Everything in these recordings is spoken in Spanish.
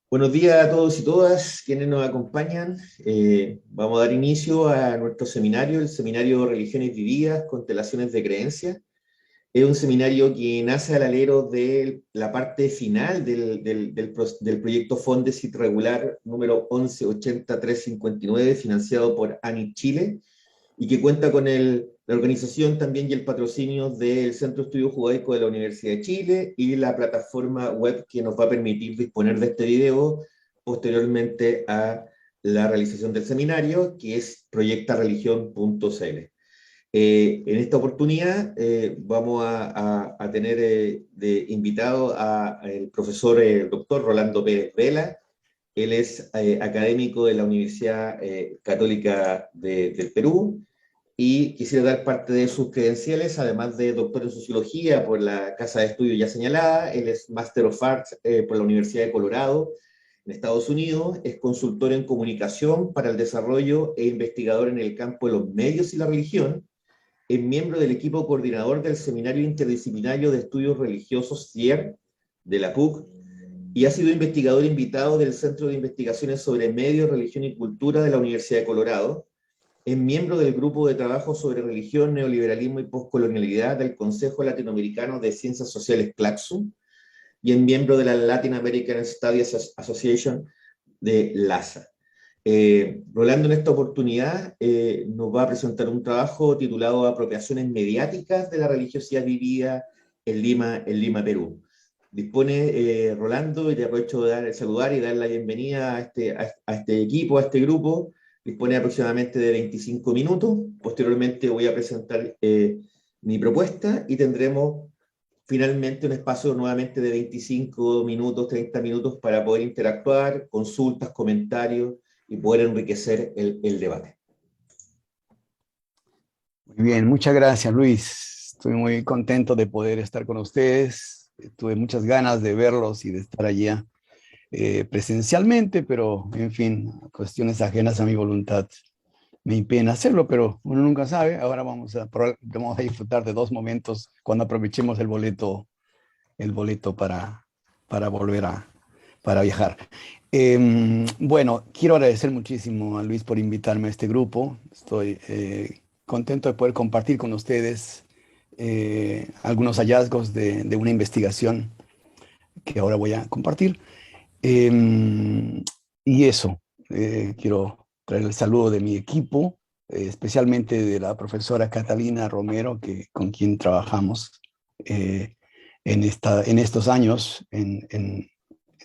Buenos días a todos y todas quienes nos acompañan. Vamos a dar inicio a nuestro seminario, el seminario Religiones Vividas, Constelaciones de Creencias. Es un seminario que nace al alero de la parte final del proyecto Fondesit Regular número 118359, financiado por ANI Chile, y que cuenta con la organización también y el patrocinio del Centro de Estudio Judaico de la Universidad de Chile y la plataforma web que nos va a permitir disponer de este video posteriormente a la realización del seminario, que es proyectareligión.cl. En esta oportunidad vamos a tener de invitado al profesor doctor Rolando Pérez Vela. Él es académico de la Universidad Católica del Perú, y quisiera dar parte de sus credenciales, además de doctor en sociología por la casa de estudio ya señalada. Él es Master of Arts por la Universidad de Colorado en Estados Unidos, es consultor en comunicación para el desarrollo e investigador en el campo de los medios y la religión, es miembro del equipo coordinador del Seminario Interdisciplinario de Estudios Religiosos CIER de la PUC, y ha sido investigador invitado del Centro de Investigaciones sobre Medios, Religión y Cultura de la Universidad de Colorado. Es miembro del Grupo de Trabajo sobre Religión, Neoliberalismo y Postcolonialidad del Consejo Latinoamericano de Ciencias Sociales CLACSU, y es miembro de la Latin American Studies Association de LASA. Rolando en esta oportunidad nos va a presentar un trabajo titulado Apropiaciones mediáticas de la religiosidad vivida en Lima, Perú. Dispone Rolando, y te aprovecho de saludar y dar la bienvenida a este equipo, a este grupo. Dispone aproximadamente de 25 minutos. Posteriormente voy a presentar mi propuesta y tendremos finalmente un espacio nuevamente de 25 minutos, 30 minutos para poder interactuar, consultas, comentarios y poder enriquecer el debate. Muy bien, muchas gracias, Luis. Estoy muy contento de poder estar con ustedes. Tuve muchas ganas de verlos y de estar allá presencialmente, pero en fin, cuestiones ajenas a mi voluntad me impiden hacerlo, pero uno nunca sabe. Ahora vamos a disfrutar de dos momentos cuando aprovechemos el boleto para volver para viajar. Bueno, quiero agradecer muchísimo a Luis por invitarme a este grupo. Estoy contento de poder compartir con ustedes algunos hallazgos de una investigación que ahora voy a compartir. Y eso, quiero traer el saludo de mi equipo, especialmente de la profesora Catalina Romero, con quien trabajamos en estos años en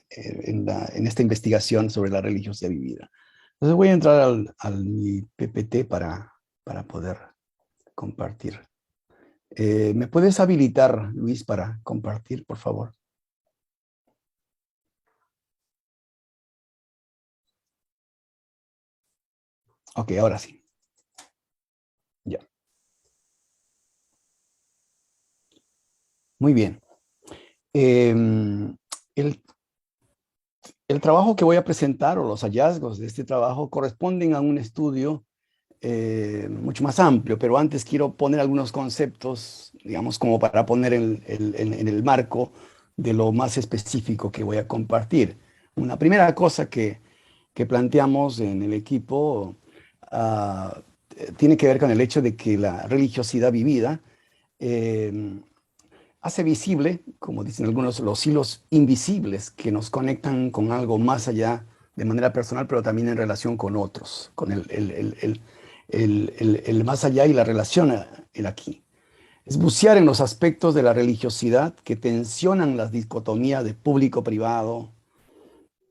esta investigación sobre la religiosidad vivida. Entonces voy a entrar mi PPT para poder compartir. ¿Me puedes habilitar, Luis, para compartir, por favor? Ok, ahora sí. Ya. Muy bien. El trabajo que voy a presentar, o los hallazgos de este trabajo, corresponden a un estudio mucho más amplio, pero antes quiero poner algunos conceptos, digamos, como para poner en el marco de lo más específico que voy a compartir. Una primera cosa que planteamos en el equipo tiene que ver con el hecho de que la religiosidad vivida hace visible, como dicen algunos, los hilos invisibles que nos conectan con algo más allá de manera personal, pero también en relación con otros, con el más allá y la relación, el aquí. Es bucear en los aspectos de la religiosidad que tensionan las dicotomías de público-privado,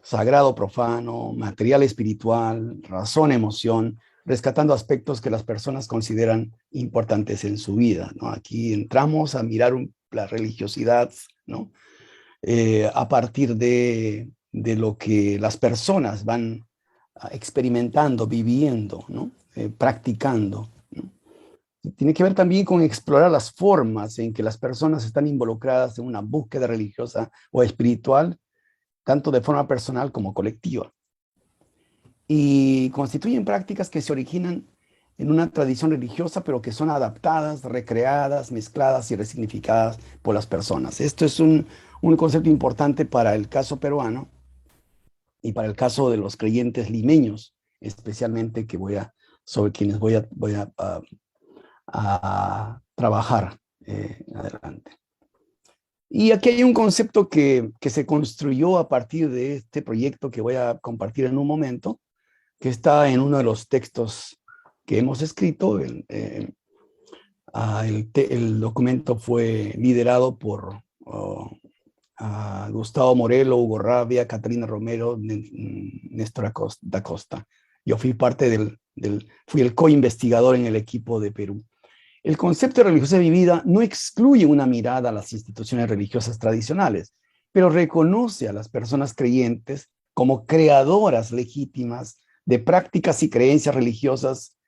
sagrado-profano, material-espiritual, razón-emoción, rescatando aspectos que las personas consideran importantes en su vida, ¿no? Aquí entramos a mirar la religiosidad, ¿no? A partir de lo que las personas van experimentando, viviendo, ¿no? Practicando, ¿no? Tiene que ver también con explorar las formas en que las personas están involucradas en una búsqueda religiosa o espiritual, tanto de forma personal como colectiva. Y constituyen prácticas que se originan en una tradición religiosa, pero que son adaptadas, recreadas, mezcladas y resignificadas por las personas. Esto es un concepto importante para el caso peruano, y para el caso de los creyentes limeños, especialmente sobre quienes voy a trabajar adelante. Y aquí hay un concepto que se construyó a partir de este proyecto que voy a compartir en un momento, que está en uno de los textos que hemos escrito. El documento fue liderado por Gustavo Morelo, Hugo Rabia, Catarina Romero, Néstor da Costa. Yo fui parte fui el co-investigador en el equipo de Perú. El concepto de religiosidad vivida no excluye una mirada a las instituciones religiosas tradicionales, pero reconoce a las personas creyentes como creadoras legítimas de prácticas y creencias religiosas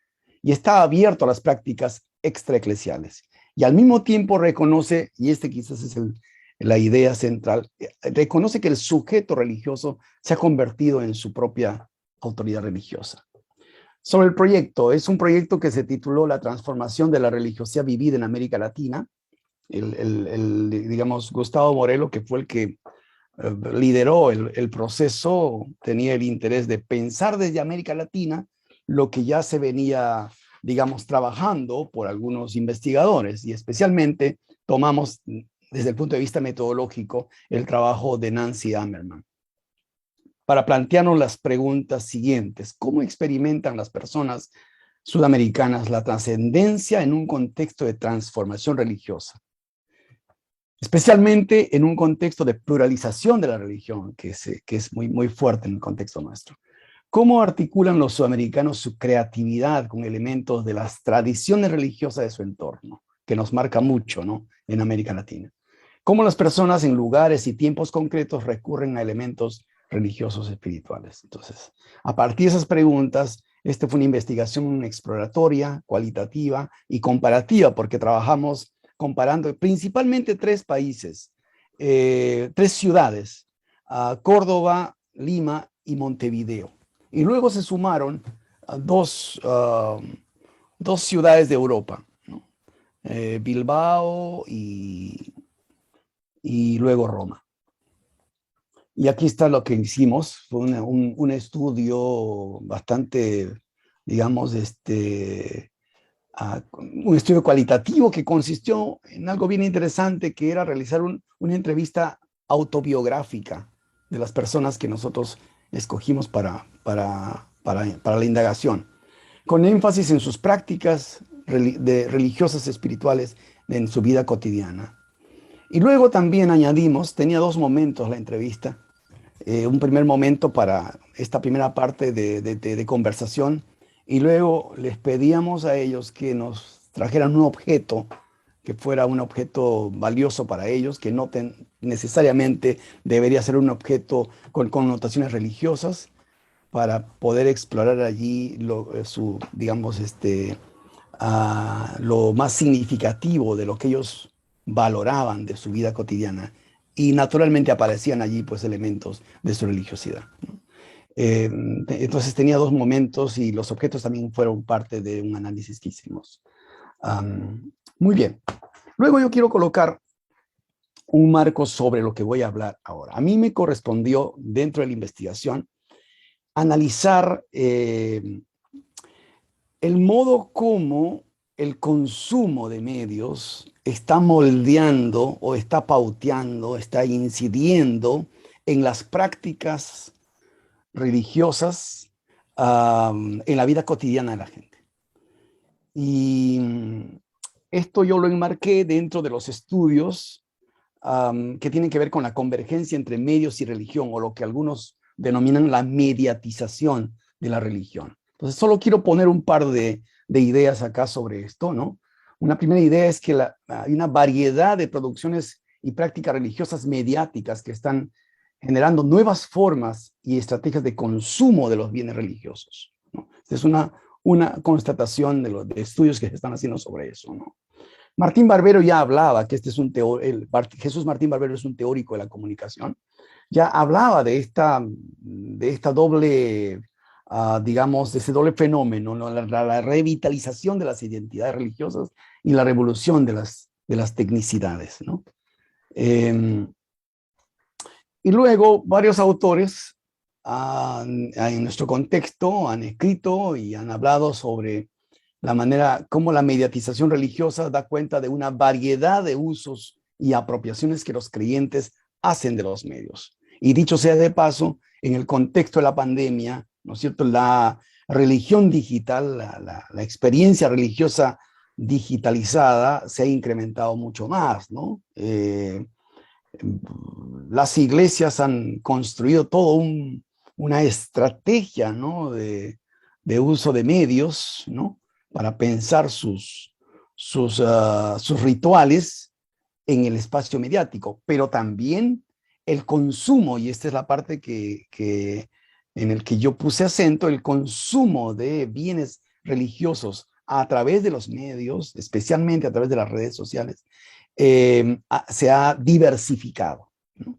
y está abierto a las prácticas extraeclesiales. Y al mismo tiempo reconoce, y quizás es la idea central, reconoce que el sujeto religioso se ha convertido en su propia autoridad religiosa. Sobre el proyecto, es un proyecto que se tituló La transformación de la religiosidad vivida en América Latina. Digamos, Gustavo Morelo, que fue el que lideró el proceso, tenía el interés de pensar desde América Latina lo que ya se venía, digamos, trabajando por algunos investigadores, y especialmente tomamos desde el punto de vista metodológico el trabajo de Nancy Ammerman para plantearnos las preguntas siguientes. ¿Cómo experimentan las personas sudamericanas la trascendencia en un contexto de transformación religiosa? Especialmente en un contexto de pluralización de la religión, que es muy, muy fuerte en el contexto nuestro. ¿Cómo articulan los sudamericanos su creatividad con elementos de las tradiciones religiosas de su entorno, que nos marca mucho, ¿no?, en América Latina? ¿Cómo las personas en lugares y tiempos concretos recurren a elementos religiosos espirituales? Entonces, a partir de esas preguntas, esta fue una investigación exploratoria, cualitativa y comparativa, porque trabajamos comparando principalmente 3 países, 3 ciudades, Córdoba, Lima y Montevideo. Y luego se sumaron dos ciudades de Europa, ¿no? Bilbao y luego Roma. Y aquí está lo que hicimos. Fue un estudio bastante, digamos, un estudio cualitativo que consistió en algo bien interesante, que era realizar una entrevista autobiográfica de las personas que nosotros escogimos para la indagación, con énfasis en sus prácticas religiosas espirituales en su vida cotidiana. Y luego también añadimos, tenía 2 momentos la entrevista, un primer momento para esta primera parte de conversación, y luego les pedíamos a ellos que nos trajeran un objeto que fuera un objeto valioso para ellos, que no necesariamente debería ser un objeto con connotaciones religiosas, para poder explorar allí digamos, lo más significativo de lo que ellos valoraban de su vida cotidiana. Y naturalmente aparecían allí pues elementos de su religiosidad, ¿no? Entonces tenía 2 momentos y los objetos también fueron parte de un análisis que hicimos. Muy bien. Luego yo quiero colocar un marco sobre lo que voy a hablar ahora. A mí me correspondió, dentro de la investigación, analizar el modo como el consumo de medios está moldeando o está pauteando, está incidiendo en las prácticas religiosas en la vida cotidiana de la gente. Y esto yo lo enmarqué dentro de los estudios que tienen que ver con la convergencia entre medios y religión, o lo que algunos denominan la mediatización de la religión. Entonces, solo quiero poner un par de ideas acá sobre esto, ¿no? Una primera idea es que hay una variedad de producciones y prácticas religiosas mediáticas que están generando nuevas formas y estrategias de consumo de los bienes religiosos, ¿no? Esta es una constatación de estudios que se están haciendo sobre eso, ¿no? Martín Barbero ya hablaba que Jesús Martín Barbero es un teórico de la comunicación. Ya hablaba de esta doble, digamos, de ese doble fenómeno, ¿no? La revitalización de las identidades religiosas y la revolución de las tecnicidades, ¿no? Y luego varios autores en nuestro contexto han escrito y han hablado sobre la manera como la mediatización religiosa da cuenta de una variedad de usos y apropiaciones que los creyentes hacen de los medios. Y dicho sea de paso, en el contexto de la pandemia, ¿no es cierto?, la religión digital, la experiencia religiosa digitalizada se ha incrementado mucho más, ¿no? Las iglesias han construido todo una estrategia, ¿no?, de uso de medios, ¿no?, para pensar sus rituales en el espacio mediático, pero también el consumo, y esta es la parte en el que yo puse acento, el consumo de bienes religiosos a través de los medios, especialmente a través de las redes sociales, se ha diversificado, ¿no?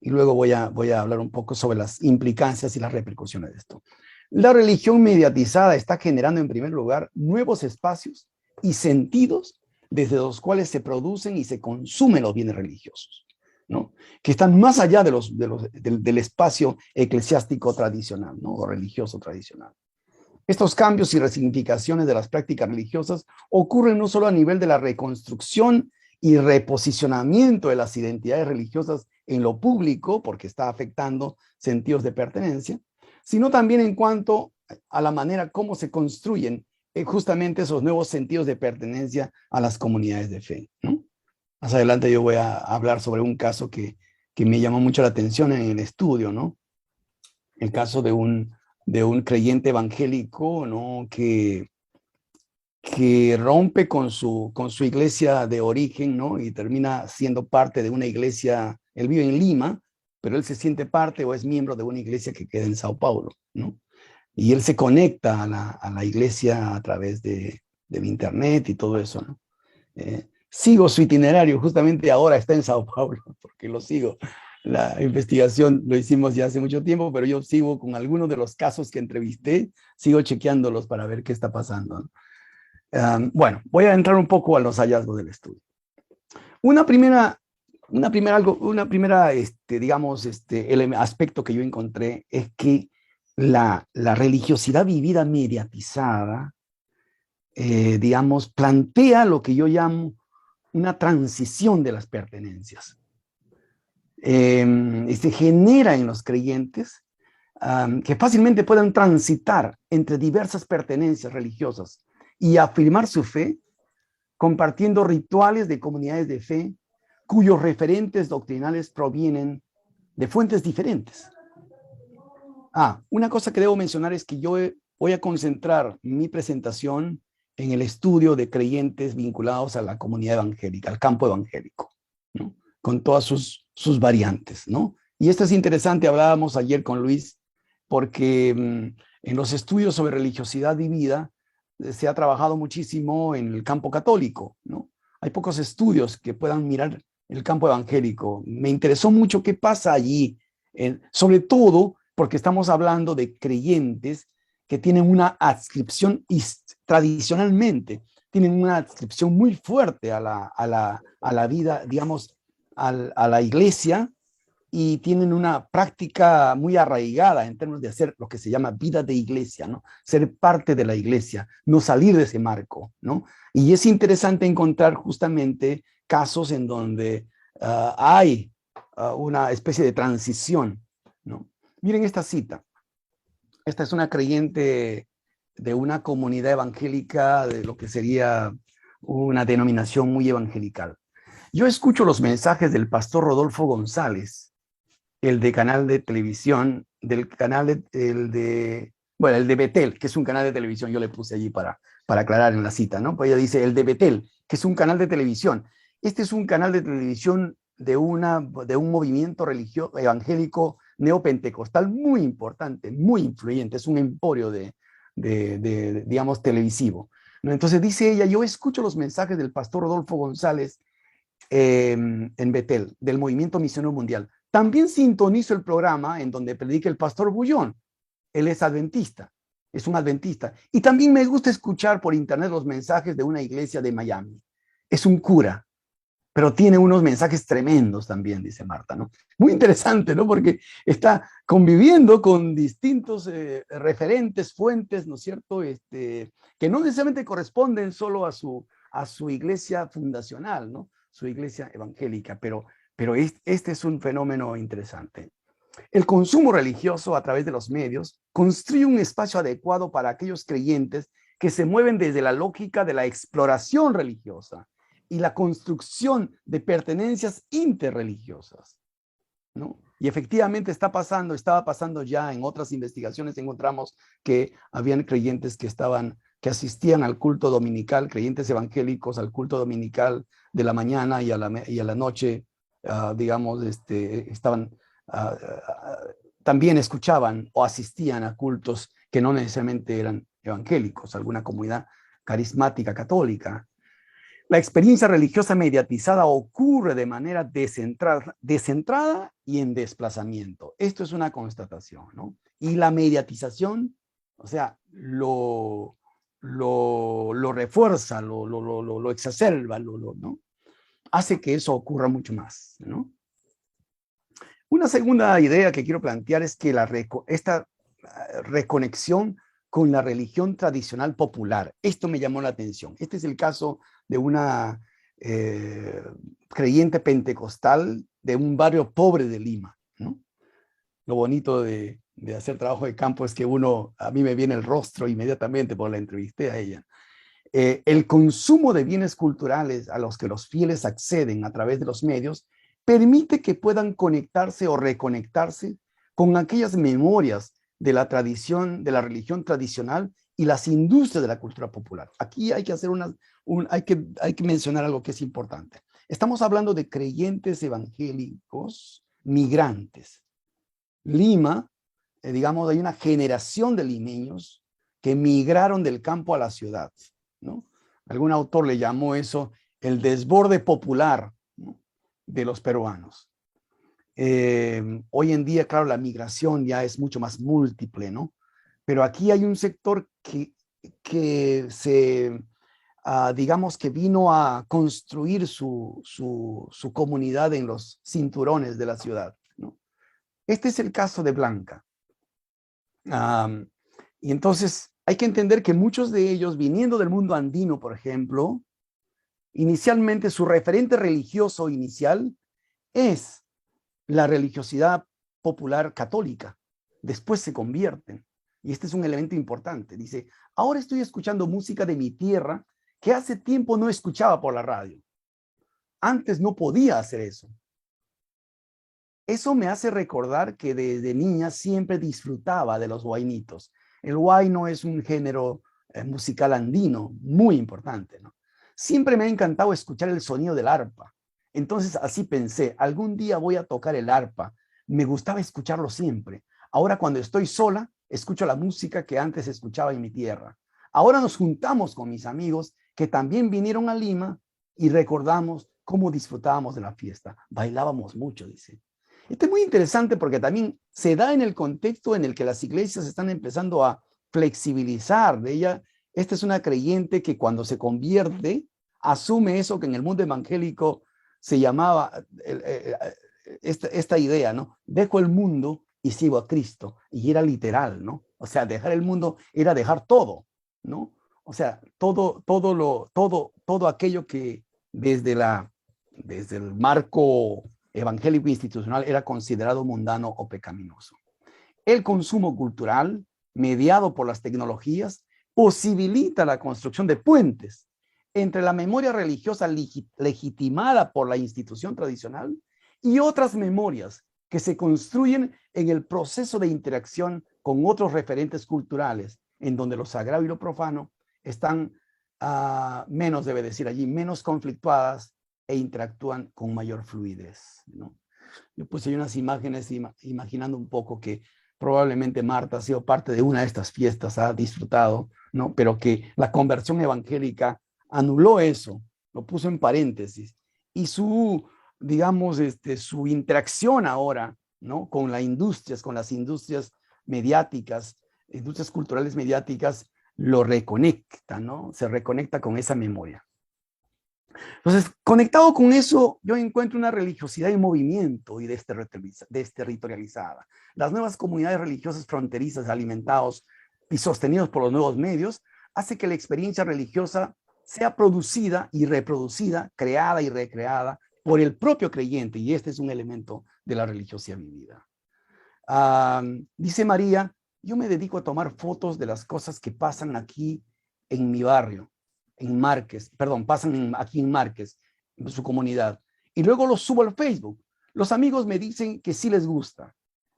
Y luego voy a hablar un poco sobre las implicancias y las repercusiones de esto. La religión mediatizada está generando, en primer lugar, nuevos espacios y sentidos desde los cuales se producen y se consumen los bienes religiosos, ¿no?, que están más allá del espacio eclesiástico tradicional, ¿no?, o religioso tradicional. Estos cambios y resignificaciones de las prácticas religiosas ocurren no solo a nivel de la reconstrucción y reposicionamiento de las identidades religiosas en lo público, porque está afectando sentidos de pertenencia, sino también en cuanto a la manera como se construyen justamente esos nuevos sentidos de pertenencia a las comunidades de fe, ¿no? Más adelante yo voy a hablar sobre un caso que me llamó mucho la atención en el estudio, ¿no? El caso de un creyente evangélico, ¿no?, que rompe con su iglesia de origen, ¿no?, y termina siendo parte de una iglesia. Él vive en Lima, pero él se siente parte o es miembro de una iglesia que queda en Sao Paulo, ¿no? Y él se conecta a la iglesia a través del internet y todo eso, ¿no? Sigo su itinerario, justamente ahora está en Sao Paulo, porque lo sigo. La investigación lo hicimos ya hace mucho tiempo, pero yo sigo con algunos de los casos que entrevisté, sigo chequeando para ver qué está pasando, ¿no? Bueno, voy a entrar un poco a los hallazgos del estudio. Una primera digamos, el aspecto que yo encontré es que la religiosidad vivida mediatizada, digamos, plantea lo que yo llamo una transición de las pertenencias. Se genera en los creyentes que fácilmente puedan transitar entre diversas pertenencias religiosas y afirmar su fe, compartiendo rituales de comunidades de fe cuyos referentes doctrinales provienen de fuentes diferentes. Una cosa que debo mencionar es que yo voy a concentrar mi presentación en el estudio de creyentes vinculados a la comunidad evangélica, al campo evangélico, ¿no?, con todas sus variantes, ¿no? Y esto es interesante, hablábamos ayer con Luis, porque en los estudios sobre religiosidad vivida se ha trabajado muchísimo en el campo católico, ¿no? Hay pocos estudios que puedan mirar el campo evangélico. Me interesó mucho qué pasa allí, sobre todo porque estamos hablando de creyentes que tienen una adscripción tradicionalmente, tienen una adscripción muy fuerte a la vida, digamos, a la iglesia, y tienen una práctica muy arraigada en términos de hacer lo que se llama vida de iglesia, ¿no? Ser parte de la iglesia, no salir de ese marco, ¿no? Y es interesante encontrar justamente casos en donde hay una especie de transición, ¿no? Miren esta cita. Esta es una creyente de una comunidad evangélica, de lo que sería una denominación muy evangelical. Yo escucho los mensajes del pastor Rodolfo González, el de canal de televisión, el de Betel, que es un canal de televisión, yo le puse allí para aclarar en la cita, ¿no? Pues ella dice el de Betel, que es un canal de televisión. Este es un canal de televisión de un movimiento religioso evangélico neopentecostal muy importante, muy influyente, es un emporio digamos, televisivo, ¿no? Entonces dice ella, yo escucho los mensajes del pastor Rodolfo González en Betel, del Movimiento Misionero Mundial. También sintonizo el programa en donde predica el pastor Bullón. Él es adventista, es un adventista. Y también me gusta escuchar por internet los mensajes de una iglesia de Miami. Es un cura, pero tiene unos mensajes tremendos también, dice Marta, ¿no? Muy interesante, ¿no? Porque está conviviendo con distintos referentes, fuentes, ¿no es cierto? Que no necesariamente corresponden solo a su iglesia fundacional, ¿no? Su iglesia evangélica, pero este es un fenómeno interesante. El consumo religioso a través de los medios construye un espacio adecuado para aquellos creyentes que se mueven desde la lógica de la exploración religiosa y la construcción de pertenencias interreligiosas, ¿no? Y efectivamente estaba pasando ya en otras investigaciones, encontramos que habían creyentes que asistían al culto dominical, creyentes evangélicos al culto dominical de la mañana y a la noche, digamos, estaban, también escuchaban o asistían a cultos que no necesariamente eran evangélicos, alguna comunidad carismática católica. La experiencia religiosa mediatizada ocurre de manera descentrada y en desplazamiento. Esto es una constatación, ¿no? Y la mediatización, o sea, lo refuerza, lo exacerba, ¿no? Hace que eso ocurra mucho más, ¿no? Una segunda idea que quiero plantear es que esta reconexión con la religión tradicional popular. Esto me llamó la atención. Este es el caso de una creyente pentecostal de un barrio pobre de Lima, ¿no? Lo bonito de hacer trabajo de campo es que a mí me viene el rostro inmediatamente porque la entrevisté a ella. El consumo de bienes culturales a los que los fieles acceden a través de los medios permite que puedan conectarse o reconectarse con aquellas memorias de la tradición, de la religión tradicional y las industrias de la cultura popular. Aquí hay que hacer hay que mencionar algo que es importante. Estamos hablando de creyentes evangélicos migrantes. Lima, digamos, hay una generación de limeños que migraron del campo a la ciudad, ¿no? Algún autor le llamó eso el desborde popular, ¿no?, de los peruanos. Hoy en día, claro, la migración ya es mucho más múltiple, ¿no? Pero aquí hay un sector que digamos que vino a construir su comunidad en los cinturones de la ciudad, ¿no? Este es el caso de Blanca. Y entonces hay que entender que muchos de ellos, viniendo del mundo andino, por ejemplo, inicialmente su referente religioso inicial es la religiosidad popular católica. Después se convierten. Y este es un elemento importante. Dice, ahora estoy escuchando música de mi tierra que hace tiempo no escuchaba por la radio. Antes no podía hacer eso. Eso me hace recordar que desde niña siempre disfrutaba de los huaynitos. El huayno es un género musical andino muy importante, ¿no? Siempre me ha encantado escuchar el sonido del arpa. Entonces así pensé, algún día voy a tocar el arpa. Me gustaba escucharlo siempre. Ahora cuando estoy sola, escucho la música que antes escuchaba en mi tierra. Ahora nos juntamos con mis amigos que también vinieron a Lima y recordamos cómo disfrutábamos de la fiesta. Bailábamos mucho, dice. Esto es muy interesante porque también se da en el contexto en el que las iglesias están empezando a flexibilizar de ella. Esta es una creyente que cuando se convierte, asume eso que en el mundo evangélico se llamaba esta idea, ¿no? Dejo el mundo y sigo a Cristo. Y era literal, ¿no? O sea, dejar el mundo era dejar todo, ¿no? O sea, todo aquello que desde el marco evangélico institucional era considerado mundano o pecaminoso. El consumo cultural, mediado por las tecnologías, posibilita la construcción de puentes entre la memoria religiosa legitimada por la institución tradicional y otras memorias que se construyen en el proceso de interacción con otros referentes culturales, en donde lo sagrado y lo profano están menos, debe decir allí, menos conflictuadas e interactúan con mayor fluidez, ¿no? Yo puse unas imágenes imaginando un poco que probablemente Marta ha sido parte de una de estas fiestas, ha disfrutado, ¿no? Pero que la conversión evangélica anuló eso, lo puso en paréntesis. Y digamos, su interacción ahora, ¿no?, con las industrias mediáticas, industrias culturales mediáticas, lo reconecta, ¿no? Se reconecta con esa memoria. Entonces, conectado con eso, yo encuentro una religiosidad en movimiento y desterritorializada. Las nuevas comunidades religiosas fronterizas, alimentados y sostenidos por los nuevos medios, hace que la experiencia religiosa sea producida y reproducida, creada y recreada por el propio creyente, y este es un elemento de la religiosidad vivida. Dice María, yo me dedico a tomar fotos de las cosas que pasan aquí en mi barrio, en Márquez, perdón, pasan aquí en Márquez, en su comunidad, y luego los subo al Facebook. Los amigos me dicen que sí les gusta,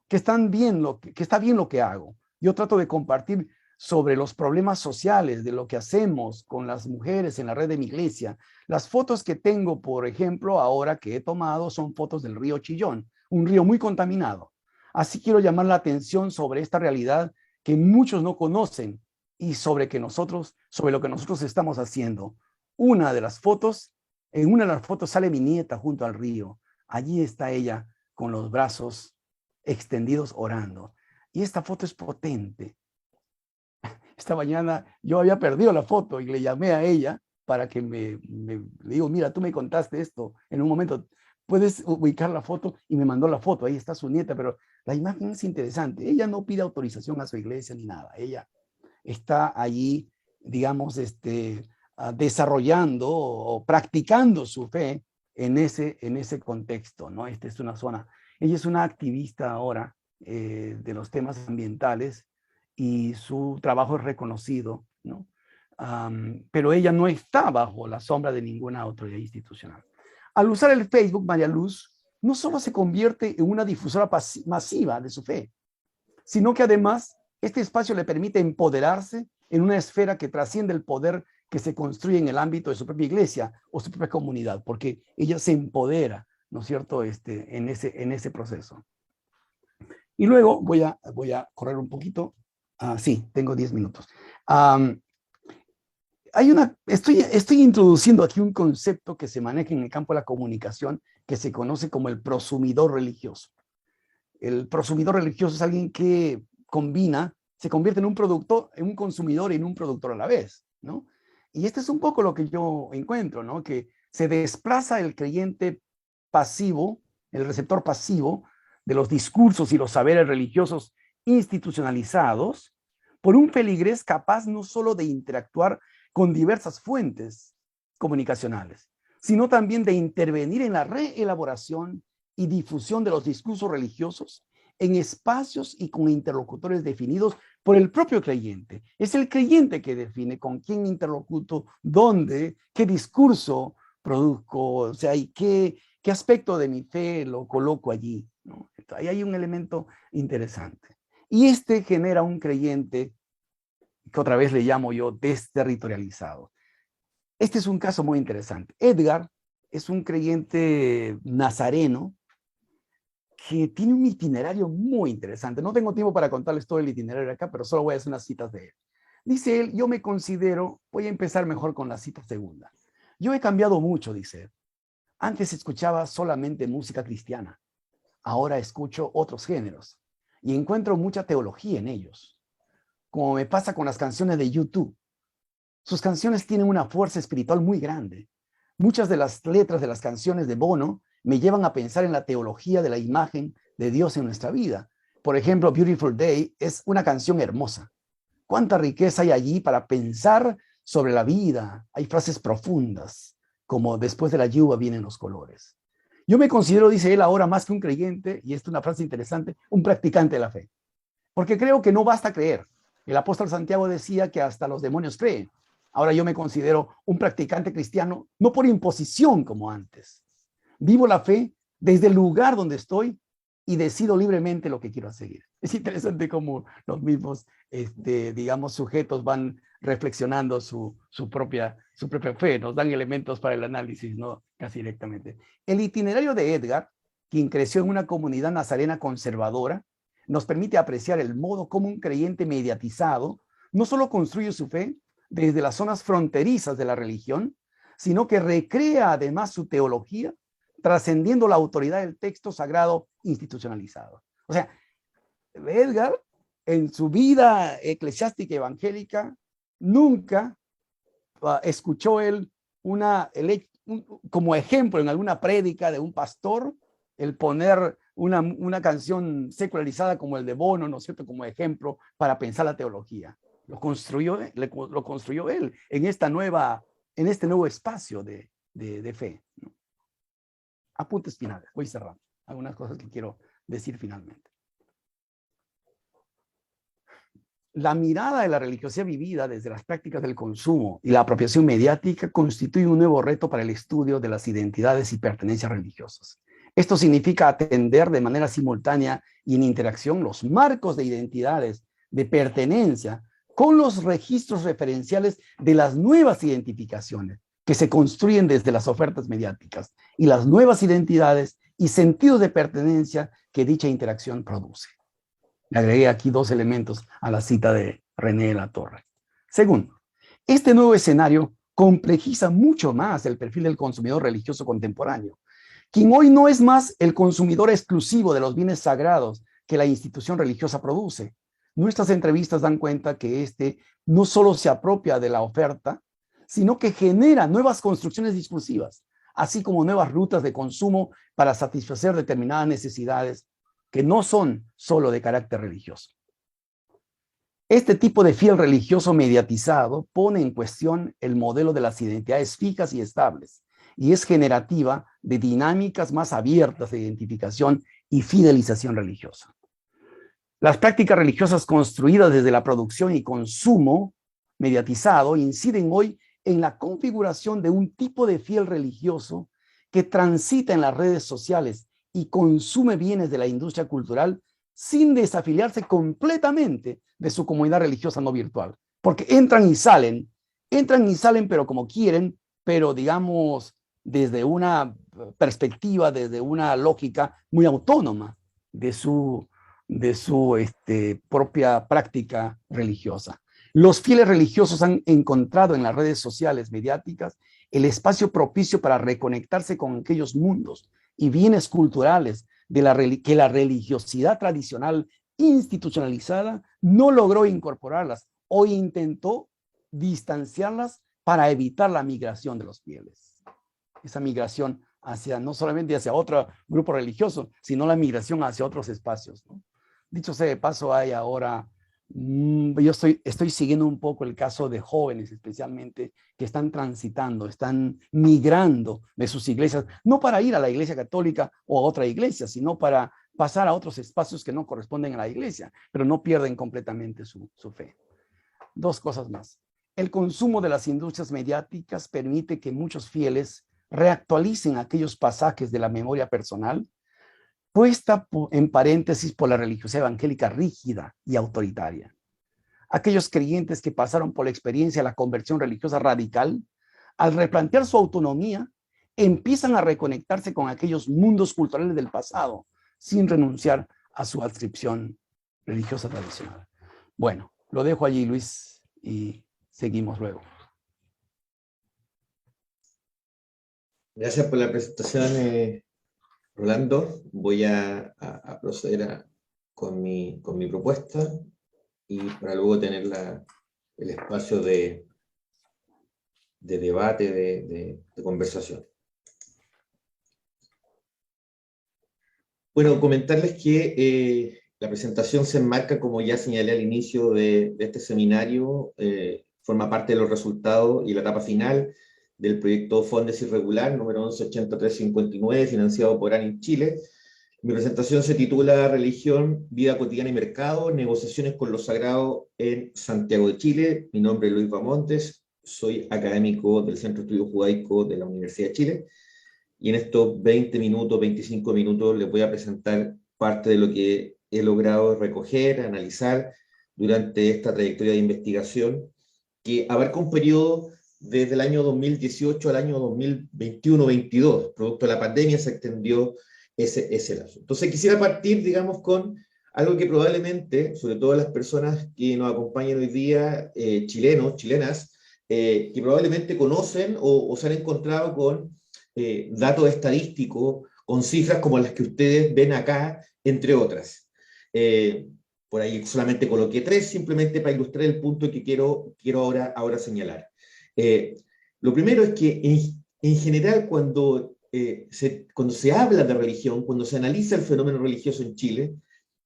que está bien lo que hago. Yo trato de compartir sobre los problemas sociales, de lo que hacemos con las mujeres en la red de mi iglesia. Las fotos que tengo, por ejemplo, ahora que he tomado, son fotos del río Chillón, un río muy contaminado. Así quiero llamar la atención sobre esta realidad que muchos no conocen y sobre lo que nosotros estamos haciendo. En una de las fotos sale mi nieta junto al río. Allí está ella con los brazos extendidos orando. Y esta foto es potente. Esta mañana yo había perdido la foto y le llamé a ella para que le digo, mira, tú me contaste esto en un momento, puedes ubicar la foto, y me mandó la foto, ahí está su nieta, pero la imagen es interesante. Ella no pide autorización a su iglesia ni nada, ella está allí, digamos, desarrollando o practicando su fe en ese contexto, ¿no? Esta es una zona. Ella es una activista ahora de los temas ambientales y su trabajo es reconocido, ¿no? Pero ella no está bajo la sombra de ninguna autoridad institucional. Al usar el Facebook, María Luz no solo se convierte en una difusora masiva de su fe, sino que además este espacio le permite empoderarse en una esfera que trasciende el poder que se construye en el ámbito de su propia iglesia o su propia comunidad, porque ella se empodera, ¿no es cierto?, en ese proceso. Y luego voy a correr un poquito. Sí, tengo 10 minutos. Estoy introduciendo aquí un concepto que se maneja en el campo de la comunicación que se conoce como el prosumidor religioso. El prosumidor religioso es alguien que se convierte en un productor, en un consumidor y en un productor a la vez, ¿no? Y este es un poco lo que yo encuentro, ¿no? Que se desplaza el creyente pasivo, el receptor pasivo de los discursos y los saberes religiosos institucionalizados, por un feligrés capaz no solo de interactuar con diversas fuentes comunicacionales, sino también de intervenir en la reelaboración y difusión de los discursos religiosos en espacios y con interlocutores definidos por el propio creyente. Es el creyente que define con quién interlocuto, dónde, qué discurso produzco, o sea, y qué aspecto de mi fe lo coloco allí, ¿no? Ahí hay un elemento interesante. Y genera un creyente que otra vez le llamo yo desterritorializado. Este es un caso muy interesante. Edgar es un creyente nazareno que tiene un itinerario muy interesante. No tengo tiempo para contarles todo el itinerario acá, pero solo voy a hacer unas citas de él. Dice él, yo me considero, voy a empezar mejor con la cita segunda. Yo he cambiado mucho, dice él. Antes escuchaba solamente música cristiana. Ahora escucho otros géneros y encuentro mucha teología en ellos, como me pasa con las canciones de YouTube. Sus canciones tienen una fuerza espiritual muy grande. Muchas de las letras de las canciones de Bono me llevan a pensar en la teología de la imagen de Dios en nuestra vida. Por ejemplo, Beautiful Day es una canción hermosa. ¿Cuánta riqueza hay allí para pensar sobre la vida? Hay frases profundas, como después de la lluvia vienen los colores. Yo me considero, dice él, ahora más que un creyente, y esta es una frase interesante, un practicante de la fe. Porque creo que no basta creer. El apóstol Santiago decía que hasta los demonios creen. Ahora yo me considero un practicante cristiano, no por imposición como antes. Vivo la fe desde el lugar donde estoy y decido libremente lo que quiero seguir. Es interesante cómo los mismos, digamos, sujetos van reflexionando su propia fe, nos dan elementos para el análisis, ¿no? Casi directamente. El itinerario de Edgar, quien creció en una comunidad nazarena conservadora, nos permite apreciar el modo como un creyente mediatizado no solo construye su fe desde las zonas fronterizas de la religión, sino que recrea además su teología, trascendiendo la autoridad del texto sagrado institucionalizado. O sea, Edgar, en su vida eclesiástica evangélica, nunca escuchó él como ejemplo en alguna prédica de un pastor, el poner una canción secularizada como el de Bono, ¿no es cierto?, como ejemplo para pensar la teología. Lo construyó él en este nuevo espacio de fe, ¿no? Apuntes finales, voy cerrando. Algunas cosas que quiero decir finalmente. La mirada de la religiosidad vivida desde las prácticas del consumo y la apropiación mediática constituye un nuevo reto para el estudio de las identidades y pertenencias religiosas. Esto significa atender de manera simultánea y en interacción los marcos de identidades, de pertenencia, con los registros referenciales de las nuevas identificaciones que se construyen desde las ofertas mediáticas y las nuevas identidades y sentidos de pertenencia que dicha interacción produce. Le agregué aquí 2 elementos a la cita de René de la Torre. Segundo, este nuevo escenario complejiza mucho más el perfil del consumidor religioso contemporáneo, quien hoy no es más el consumidor exclusivo de los bienes sagrados que la institución religiosa produce. Nuestras entrevistas dan cuenta que este no solo se apropia de la oferta, sino que genera nuevas construcciones discursivas, así como nuevas rutas de consumo para satisfacer determinadas necesidades que no son solo de carácter religioso. Este tipo de fiel religioso mediatizado pone en cuestión el modelo de las identidades fijas y estables, y es generativa de dinámicas más abiertas de identificación y fidelización religiosa. Las prácticas religiosas construidas desde la producción y consumo mediatizado inciden hoy en la configuración de un tipo de fiel religioso que transita en las redes sociales y consume bienes de la industria cultural sin desafiliarse completamente de su comunidad religiosa no virtual. Porque entran y salen, pero como quieren, pero digamos desde una perspectiva, desde una lógica muy autónoma de su propia práctica religiosa. Los fieles religiosos han encontrado en las redes sociales mediáticas el espacio propicio para reconectarse con aquellos mundos y bienes culturales que la religiosidad tradicional institucionalizada no logró incorporarlas o intentó distanciarlas para evitar la migración de los fieles. Esa migración no solamente hacia otro grupo religioso, sino la migración hacia otros espacios, ¿no? Dicho sea de paso, hay ahora, yo estoy siguiendo un poco el caso de jóvenes especialmente que están transitando, están migrando de sus iglesias, no para ir a la iglesia católica o a otra iglesia, sino para pasar a otros espacios que no corresponden a la iglesia, pero no pierden completamente su fe. 2 cosas más. El consumo de las industrias mediáticas permite que muchos fieles reactualicen aquellos pasajes de la memoria personal puesta en paréntesis por la religiosidad evangélica rígida y autoritaria. Aquellos creyentes que pasaron por la experiencia de la conversión religiosa radical, al replantear su autonomía, empiezan a reconectarse con aquellos mundos culturales del pasado, sin renunciar a su adscripción religiosa tradicional. Bueno, lo dejo allí, Luis, y seguimos luego. Gracias por la presentación, Rolando. Voy a proceder con mi propuesta y para luego tener el espacio de debate, de conversación. Bueno, comentarles que la presentación se enmarca, como ya señalé al inicio de este seminario, forma parte de los resultados y la etapa final del proyecto Fondes Irregular, número 118359, financiado por ANIM Chile. Mi presentación se titula Religión, Vida Cotidiana y Mercado, Negociaciones con lo Sagrado en Santiago de Chile. Mi nombre es Luis Bamontes, soy académico del Centro de Estudios Judaicos de la Universidad de Chile, y en estos 20 minutos, 25 minutos, les voy a presentar parte de lo que he logrado recoger, analizar durante esta trayectoria de investigación, que abarca un periodo desde el año 2018 al año 2021-22. Producto de la pandemia se extendió ese lazo. Entonces quisiera partir, digamos, con algo que probablemente, sobre todo las personas que nos acompañan hoy día, chilenos, chilenas, que probablemente conocen o se han encontrado con datos estadísticos, con cifras como las que ustedes ven acá, entre otras. Por ahí solamente coloqué 3, simplemente para ilustrar el punto que quiero ahora señalar. Lo primero es que en general, cuando se habla de religión, cuando se analiza el fenómeno religioso en Chile,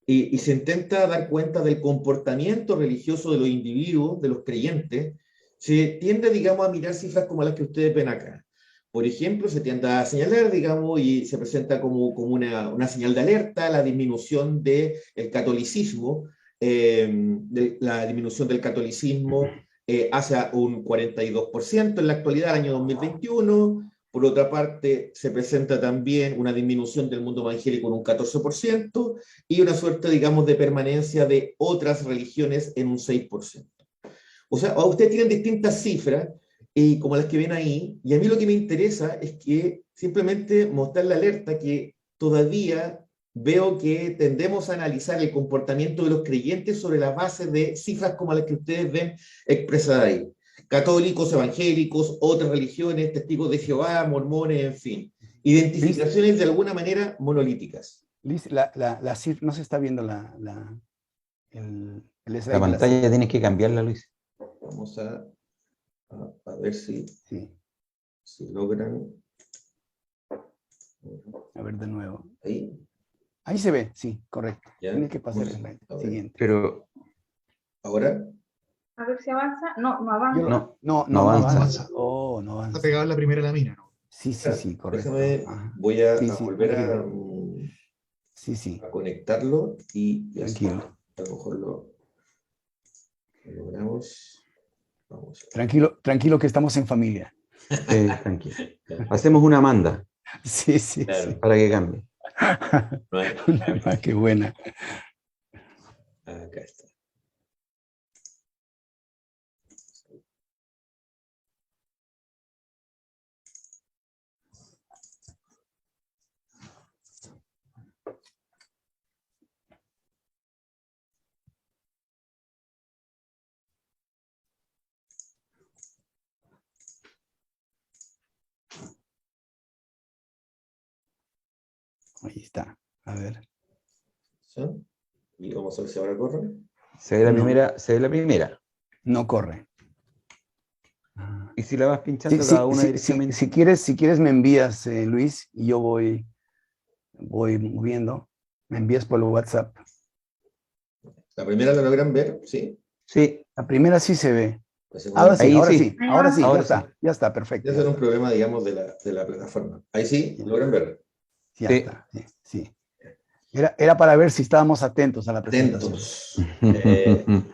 y se intenta dar cuenta del comportamiento religioso de los individuos, de los creyentes, se tiende, digamos, a mirar cifras como las que ustedes ven acá. Por ejemplo, se tiende a señalar, digamos, y se presenta como una señal de alerta la disminución del catolicismo, la disminución del catolicismo hacia un 42% en la actualidad, año 2021. Por otra parte, se presenta también una disminución del mundo evangélico en un 14% y una suerte, digamos, de permanencia de otras religiones en un 6%. O sea, ustedes tienen distintas cifras, como las que ven ahí, y a mí lo que me interesa es que simplemente mostrar la alerta que todavía veo que tendemos a analizar el comportamiento de los creyentes sobre la base de cifras como las que ustedes ven expresadas ahí. Católicos, evangélicos, otras religiones, testigos de Jehová, mormones, en fin. Identificaciones de alguna manera monolíticas. Liz, no se está viendo el La slide de pantalla tienes que cambiarla, Luis. Vamos a ver si logran. A ver de nuevo. Ahí. Ahí se ve, sí, correcto. ¿Ya? Tiene que pasar el slide siguiente. Pero ¿Ahora? A ver si avanza. No, no avanza. No avanza. Oh, no avanza. Está pegado en la primera lámina, ¿no? Sí, correcto. Déjame, voy a Sí, volver Sí. a conectarlo y Tranquilo. a lo mejor lo logramos. Vamos a ver. Tranquilo que estamos en familia. tranquilo. Hacemos una manda Sí. Claro. para que cambie. No hay- Qué buena. Acá está. Ahí está. A ver. ¿Sí? Y vamos a ver si ahora corre. Se ve la No. primera, se ve la primera. No corre. Y si la vas pinchando cada una directamente. Si quieres me envías, Luis, y yo voy moviendo. Me envías por el WhatsApp. ¿La primera la logran ver? Sí. Sí, La primera sí se ve. La segunda- Ahí sí. Ahora sí, Ahora ya está, perfecto. Debe ser un problema, digamos, de la plataforma. Ahí sí, logran ver. Ya Sí. está, sí. Era para ver si estábamos atentos a la presentación. Atentos.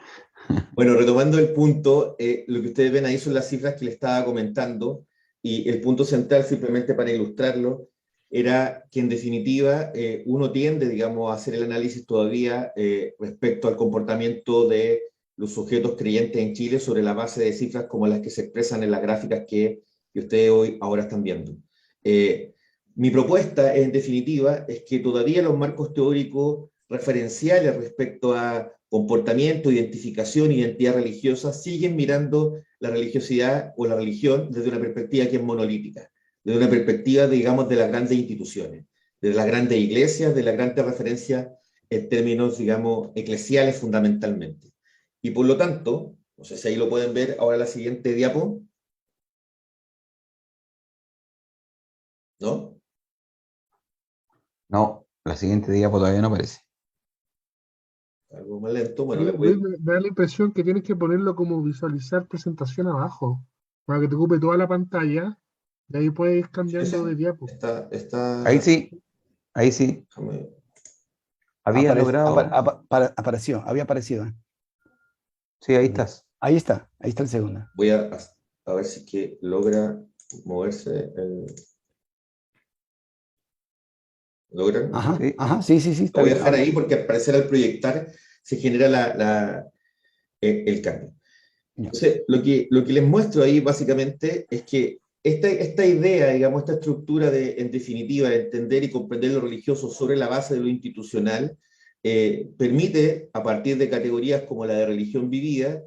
Bueno, retomando el punto, lo que ustedes ven ahí son las cifras que le estaba comentando, y el punto central, simplemente para ilustrarlo, era que en definitiva uno tiende, digamos, a hacer el análisis todavía respecto al comportamiento de los sujetos creyentes en Chile sobre la base de cifras como las que se expresan en las gráficas que ustedes ahora están viendo. Mi propuesta, en definitiva, es que todavía los marcos teóricos referenciales respecto a comportamiento, identificación, identidad religiosa, siguen mirando la religiosidad o la religión desde una perspectiva que es monolítica, desde una perspectiva, digamos, de las grandes instituciones, de las grandes iglesias, de las grandes referencias en términos, digamos, eclesiales fundamentalmente. Y por lo tanto, no sé si ahí lo pueden ver, ahora la siguiente diapo. ¿No? No, la siguiente diapo todavía no aparece. Algo más lento. Bueno, Me da la impresión que tienes que ponerlo como visualizar presentación abajo, para que te ocupe toda la pantalla, y ahí puedes ir cambiando de diapo. está... Ahí sí. Déjame... Había logrado. Apareció, había aparecido. Sí, ahí estás. Ahí está el segundo. Voy a ver si es que logra moverse el... ¿Logran? Ajá, sí. Está Lo voy a bien. dejar ahí porque al parecer al proyectar se genera el cambio. Entonces, lo que les muestro ahí básicamente es que esta idea, digamos, esta estructura en definitiva, de entender y comprender lo religioso sobre la base de lo institucional, permite, a partir de categorías como la de religión vivida,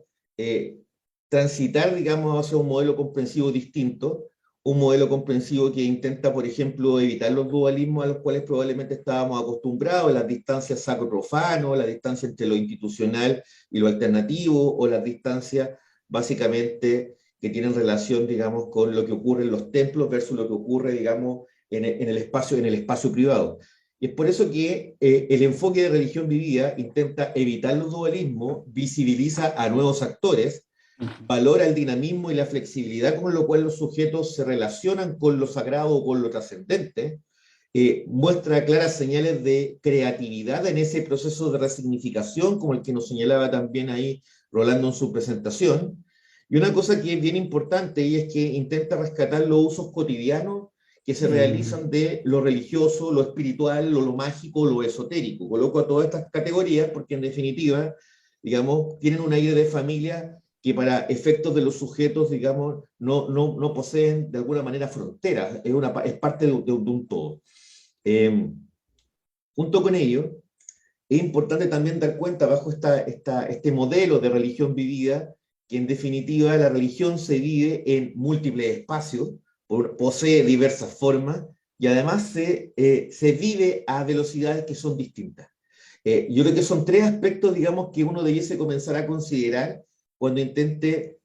transitar, digamos, hacia un modelo comprensivo distinto, un modelo comprensivo que intenta, por ejemplo, evitar los dualismos a los cuales probablemente estábamos acostumbrados, las distancias sacro-profano, la distancia entre lo institucional y lo alternativo, o las distancias básicamente que tienen relación, digamos, con lo que ocurre en los templos versus lo que ocurre, digamos, en el espacio privado. Y es por eso que el enfoque de religión vivida intenta evitar los dualismos, visibiliza a nuevos actores, valora el dinamismo y la flexibilidad con lo cual los sujetos se relacionan con lo sagrado o con lo trascendente, muestra claras señales de creatividad en ese proceso de resignificación, como el que nos señalaba también ahí Rolando en su presentación. Y una cosa que es bien importante, y es que intenta rescatar los usos cotidianos que se realizan de lo religioso, lo espiritual, lo mágico, lo esotérico. Coloco a todas estas categorías porque en definitiva, digamos, tienen un aire de familia que para efectos de los sujetos, digamos, no poseen de alguna manera fronteras, es parte de un todo. Junto con ello, es importante también dar cuenta bajo este modelo de religión vivida, que en definitiva la religión se vive en múltiples espacios, posee diversas formas, y además se vive a velocidades que son distintas. Yo creo que son tres aspectos, digamos, que uno debiese comenzar a considerar cuando intente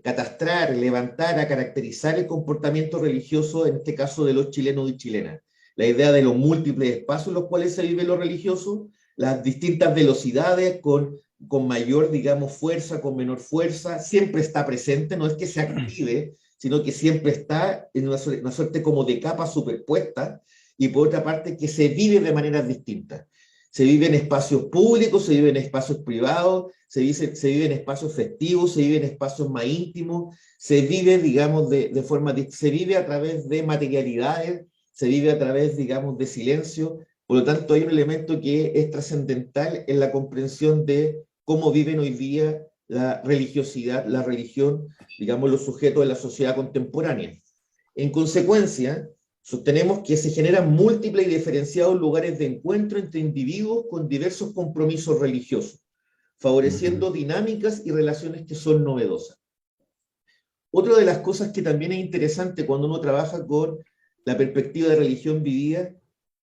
catastrar, levantar, a caracterizar el comportamiento religioso, en este caso de los chilenos y chilenas. La idea de los múltiples espacios en los cuales se vive lo religioso, las distintas velocidades con mayor, digamos, fuerza, con menor fuerza, siempre está presente, no es que se active, sino que siempre está en una suerte como de capa superpuesta, y por otra parte que se vive de maneras distintas. Se vive en espacios públicos, se vive en espacios privados, se vive en espacios festivos, se vive en espacios más íntimos, se vive, digamos, se vive a través de materialidades, se vive a través, digamos, de silencio. Por lo tanto, hay un elemento que es trascendental en la comprensión de cómo viven hoy día la religiosidad, la religión, digamos, los sujetos de la sociedad contemporánea. En consecuencia, sostenemos que se generan múltiples y diferenciados lugares de encuentro entre individuos con diversos compromisos religiosos, favoreciendo dinámicas y relaciones que son novedosas. Otra de las cosas que también es interesante cuando uno trabaja con la perspectiva de religión vivida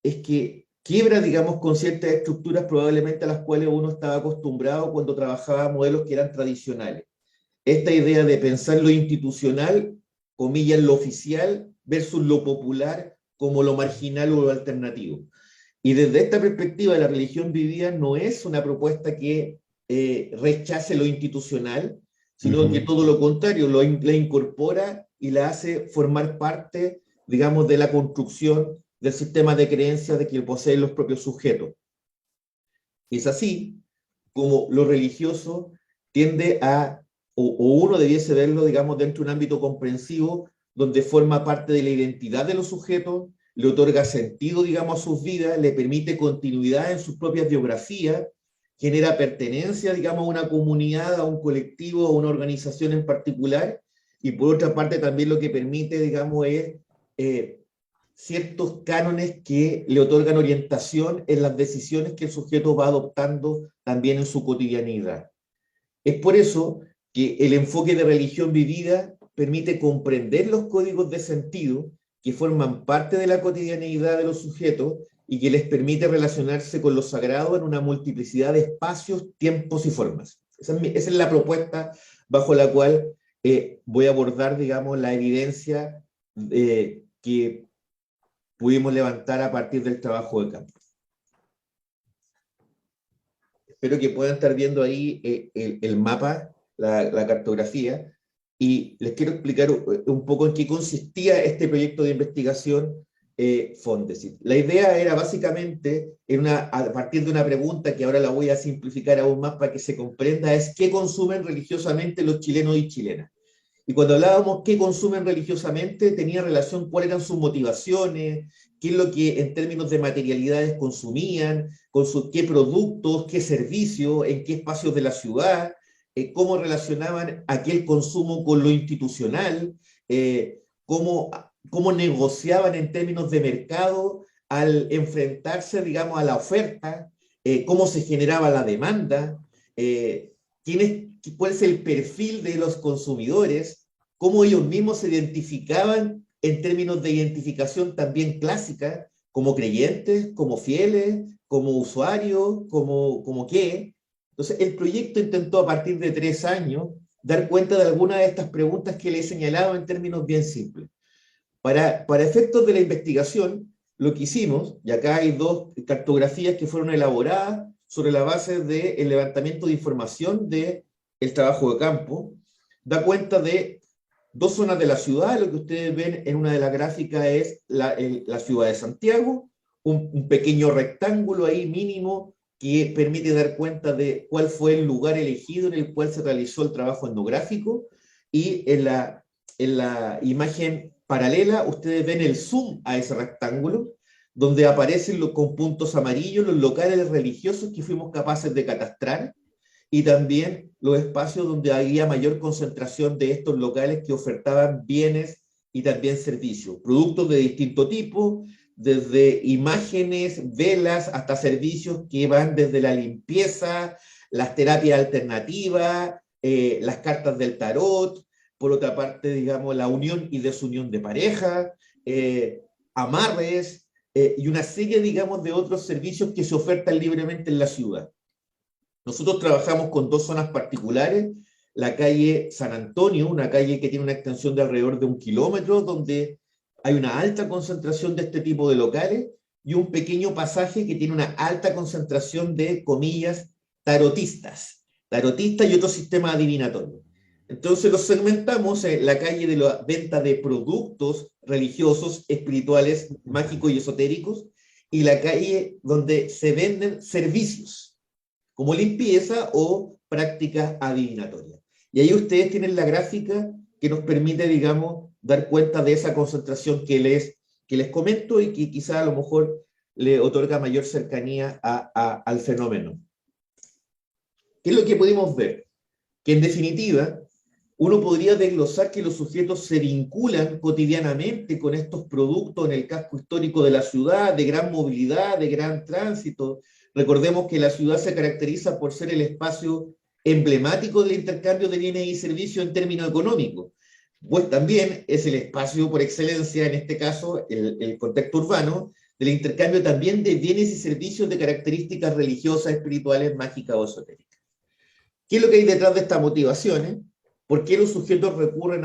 es que quiebra, digamos, con ciertas estructuras probablemente a las cuales uno estaba acostumbrado cuando trabajaba modelos que eran tradicionales. Esta idea de pensar lo institucional, comillas, lo oficial, versus lo popular como lo marginal o lo alternativo. Y desde esta perspectiva, la religión vivida no es una propuesta que rechace lo institucional, sino que todo lo contrario, la incorpora y la hace formar parte, digamos, de la construcción del sistema de creencias de que poseen los propios sujetos. Es así como lo religioso tiende a, o uno debiese verlo, digamos, dentro de un ámbito comprensivo, donde forma parte de la identidad de los sujetos, le otorga sentido, digamos, a sus vidas, le permite continuidad en sus propias biografías, genera pertenencia, digamos, a una comunidad, a un colectivo, a una organización en particular, y por otra parte también lo que permite, digamos, es ciertos cánones que le otorgan orientación en las decisiones que el sujeto va adoptando también en su cotidianidad. Es por eso que el enfoque de religión vivida permite comprender los códigos de sentido que forman parte de la cotidianidad de los sujetos y que les permite relacionarse con lo sagrado en una multiplicidad de espacios, tiempos y formas. Esa es la propuesta bajo la cual voy a abordar, digamos, la evidencia que pudimos levantar a partir del trabajo de campo. Espero que puedan estar viendo ahí el mapa, la cartografía, y les quiero explicar un poco en qué consistía este proyecto de investigación Fondesit. La idea era básicamente, a partir de una pregunta que ahora la voy a simplificar aún más para que se comprenda, es ¿qué consumen religiosamente los chilenos y chilenas? Y cuando hablábamos qué consumen religiosamente, tenía relación cuáles eran sus motivaciones, qué es lo que en términos de materialidades consumían, qué productos, qué servicios, en qué espacios de la ciudad, cómo relacionaban aquel consumo con lo institucional, cómo negociaban en términos de mercado al enfrentarse, digamos, a la oferta, cómo se generaba la demanda, cuál es el perfil de los consumidores, cómo ellos mismos se identificaban en términos de identificación también clásica, como creyentes, como fieles, como usuarios, como qué. Entonces, el proyecto intentó a partir de 3 años dar cuenta de algunas de estas preguntas que le he señalado en términos bien simples. Para efectos de la investigación, lo que hicimos, y acá hay dos cartografías que fueron elaboradas sobre la base del levantamiento de información del trabajo de campo, da cuenta de dos zonas de la ciudad. Lo que ustedes ven en una de las gráficas es la ciudad de Santiago, un pequeño rectángulo ahí mínimo que permite dar cuenta de cuál fue el lugar elegido en el cual se realizó el trabajo etnográfico, y en la imagen paralela ustedes ven el zoom a ese rectángulo, donde aparecen con puntos amarillos los locales religiosos que fuimos capaces de catastrar, y también los espacios donde había mayor concentración de estos locales que ofertaban bienes y también servicios, productos de distinto tipo, desde imágenes, velas, hasta servicios que van desde la limpieza, las terapias alternativas, las cartas del tarot, por otra parte, digamos, la unión y desunión de pareja, amarres, y una serie, digamos, de otros servicios que se ofertan libremente en la ciudad. Nosotros trabajamos con dos zonas particulares: la calle San Antonio, una calle que tiene una extensión de alrededor de 1 kilómetro, donde hay una alta concentración de este tipo de locales, y un pequeño pasaje que tiene una alta concentración de, comillas, tarotistas y otros sistemas adivinatorios. Entonces los segmentamos en la calle de la venta de productos religiosos, espirituales, mágicos y esotéricos, y la calle donde se venden servicios, como limpieza o prácticas adivinatorias. Y ahí ustedes tienen la gráfica que nos permite, digamos, dar cuenta de esa concentración que les comento, y que quizá a lo mejor le otorga mayor cercanía al fenómeno. ¿Qué es lo que pudimos ver? Que en definitiva, uno podría desglosar que los sujetos se vinculan cotidianamente con estos productos en el casco histórico de la ciudad, de gran movilidad, de gran tránsito. Recordemos que la ciudad se caracteriza por ser el espacio emblemático del intercambio de bienes y servicios en términos económicos. Pues también es el espacio por excelencia, en este caso, el contexto urbano, del intercambio también de bienes y servicios de características religiosas, espirituales, mágicas o esotéricas. ¿Qué es lo que hay detrás de estas motivaciones? ¿Por qué los sujetos recurren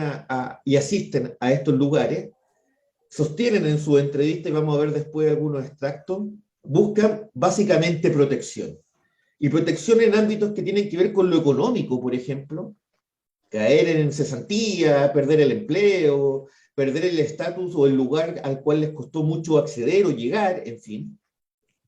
y asisten a estos lugares? Sostienen en su entrevista, y vamos a ver después algunos extractos, buscan básicamente protección. Y protección en ámbitos que tienen que ver con lo económico, por ejemplo, caer en cesantía, perder el empleo, perder el estatus o el lugar al cual les costó mucho acceder o llegar, en fin,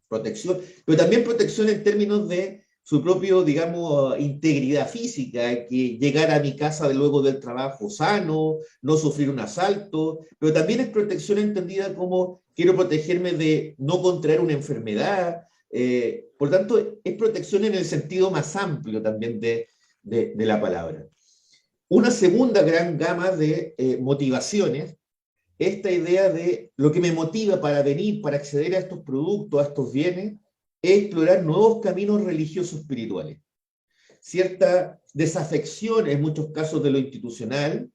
protección, pero también protección en términos de su propio, digamos, integridad física, que llegar a mi casa luego del trabajo sano, no sufrir un asalto, pero también es protección entendida como quiero protegerme de no contraer una enfermedad. Por tanto, es protección en el sentido más amplio también de la palabra. Una segunda gran gama de motivaciones, esta idea de lo que me motiva para venir, para acceder a estos productos, a estos bienes, es explorar nuevos caminos religiosos espirituales. Cierta desafección en muchos casos de lo institucional,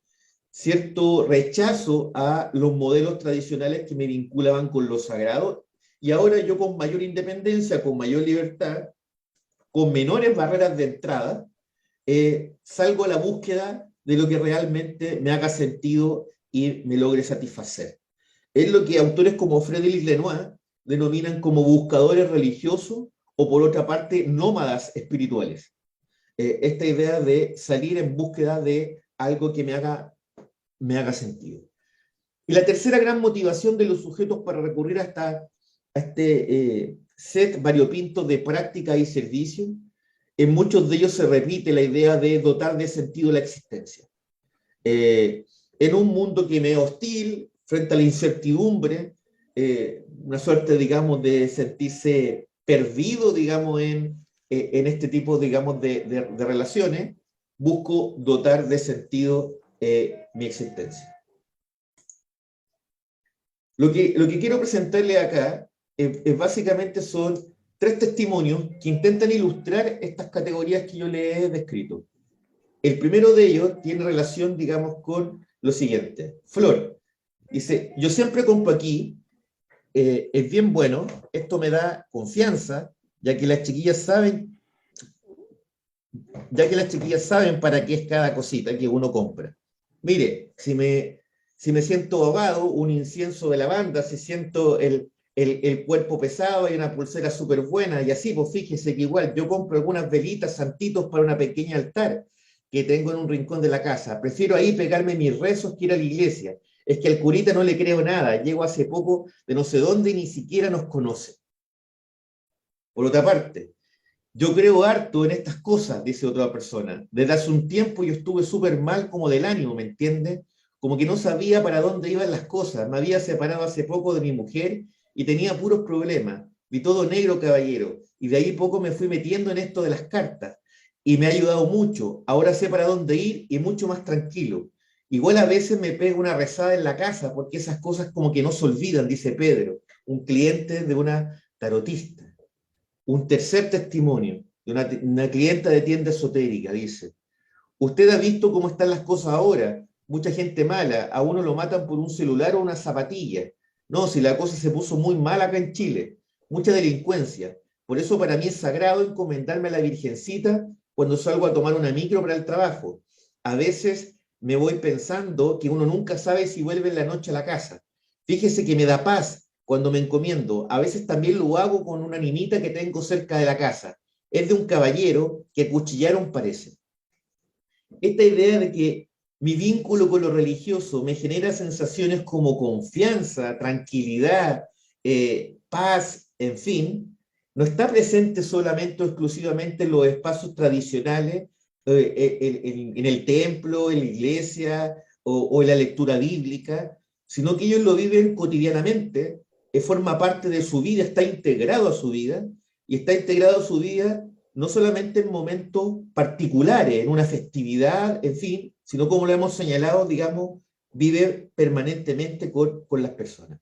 cierto rechazo a los modelos tradicionales que me vinculaban con lo sagrado, y ahora yo con mayor independencia, con mayor libertad, con menores barreras de entrada, salgo a la búsqueda de lo que realmente me haga sentido y me logre satisfacer. Es lo que autores como Frédéric Lenoir denominan como buscadores religiosos, o por otra parte, nómadas espirituales. Esta idea de salir en búsqueda de algo que me haga sentido. Y la tercera gran motivación de los sujetos para recurrir a este set variopinto de práctica y servicio, en muchos de ellos se repite la idea de dotar de sentido la existencia. En un mundo que me es hostil, frente a la incertidumbre, una suerte, digamos, de sentirse perdido, digamos, en este tipo, digamos, de relaciones, busco dotar de sentido mi existencia. Lo que quiero presentarle acá básicamente son 3 testimonios que intentan ilustrar estas categorías que yo les he descrito. El primero de ellos tiene relación, digamos, con lo siguiente. Flor dice: yo siempre compro aquí, es bien bueno, esto me da confianza, ya que las chiquillas saben ya que las chiquillas saben para qué es cada cosita que uno compra. Mire, si me siento ahogado, un incienso de lavanda, si siento el cuerpo pesado, hay una pulsera súper buena, y así, pues fíjese que igual yo compro algunas velitas, santitos para una pequeña altar que tengo en un rincón de la casa. Prefiero ahí pegarme mis rezos que ir a la iglesia. Es que al curita no le creo nada, llego hace poco de no sé dónde y ni siquiera nos conoce. Por otra parte, yo creo harto en estas cosas, dice otra persona. Desde hace un tiempo yo estuve súper mal como del ánimo, ¿me entiendes? Como que no sabía para dónde iban las cosas. Me había separado hace poco de mi mujer y tenía puros problemas. Vi todo negro, caballero. Y de ahí poco me fui metiendo en esto de las cartas. Y me ha ayudado mucho. Ahora sé para dónde ir y mucho más tranquilo. Igual a veces me pego una rezada en la casa porque esas cosas como que no se olvidan, dice Pedro, un cliente de una tarotista. Un tercer testimonio de una clienta de tienda esotérica, dice: usted ha visto cómo están las cosas ahora, mucha gente mala, a uno lo matan por un celular o una zapatilla. No, si la cosa se puso muy mal acá en Chile, mucha delincuencia. Por eso para mí es sagrado encomendarme a la Virgencita cuando salgo a tomar una micro para el trabajo. A veces me voy pensando que uno nunca sabe si vuelve en la noche a la casa. Fíjese que me da paz cuando me encomiendo. A veces también lo hago con una nimita que tengo cerca de la casa. Es de un caballero que acuchillaron, parece. Esta idea de que mi vínculo con lo religioso me genera sensaciones como confianza, tranquilidad, paz, en fin, no está presente solamente o exclusivamente en los espacios tradicionales, en el templo, en la iglesia o en la lectura bíblica, sino que ellos lo viven cotidianamente, forma parte de su vida, está integrado a su vida, y está integrado a su vida no solamente en momentos particulares, en una festividad, en fin, sino como lo hemos señalado, digamos, vive permanentemente con las personas.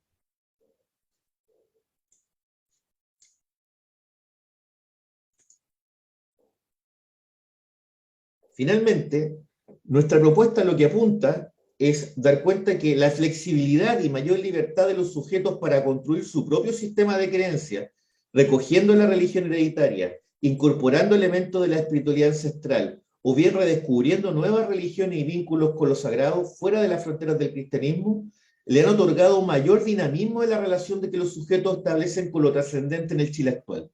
Finalmente, nuestra propuesta lo que apunta es dar cuenta que la flexibilidad y mayor libertad de los sujetos para construir su propio sistema de creencias, recogiendo la religión hereditaria, incorporando elementos de la espiritualidad ancestral, o bien redescubriendo nuevas religiones y vínculos con lo sagrado fuera de las fronteras del cristianismo, le han otorgado un mayor dinamismo de la relación de que los sujetos establecen con lo trascendente en el Chile actual.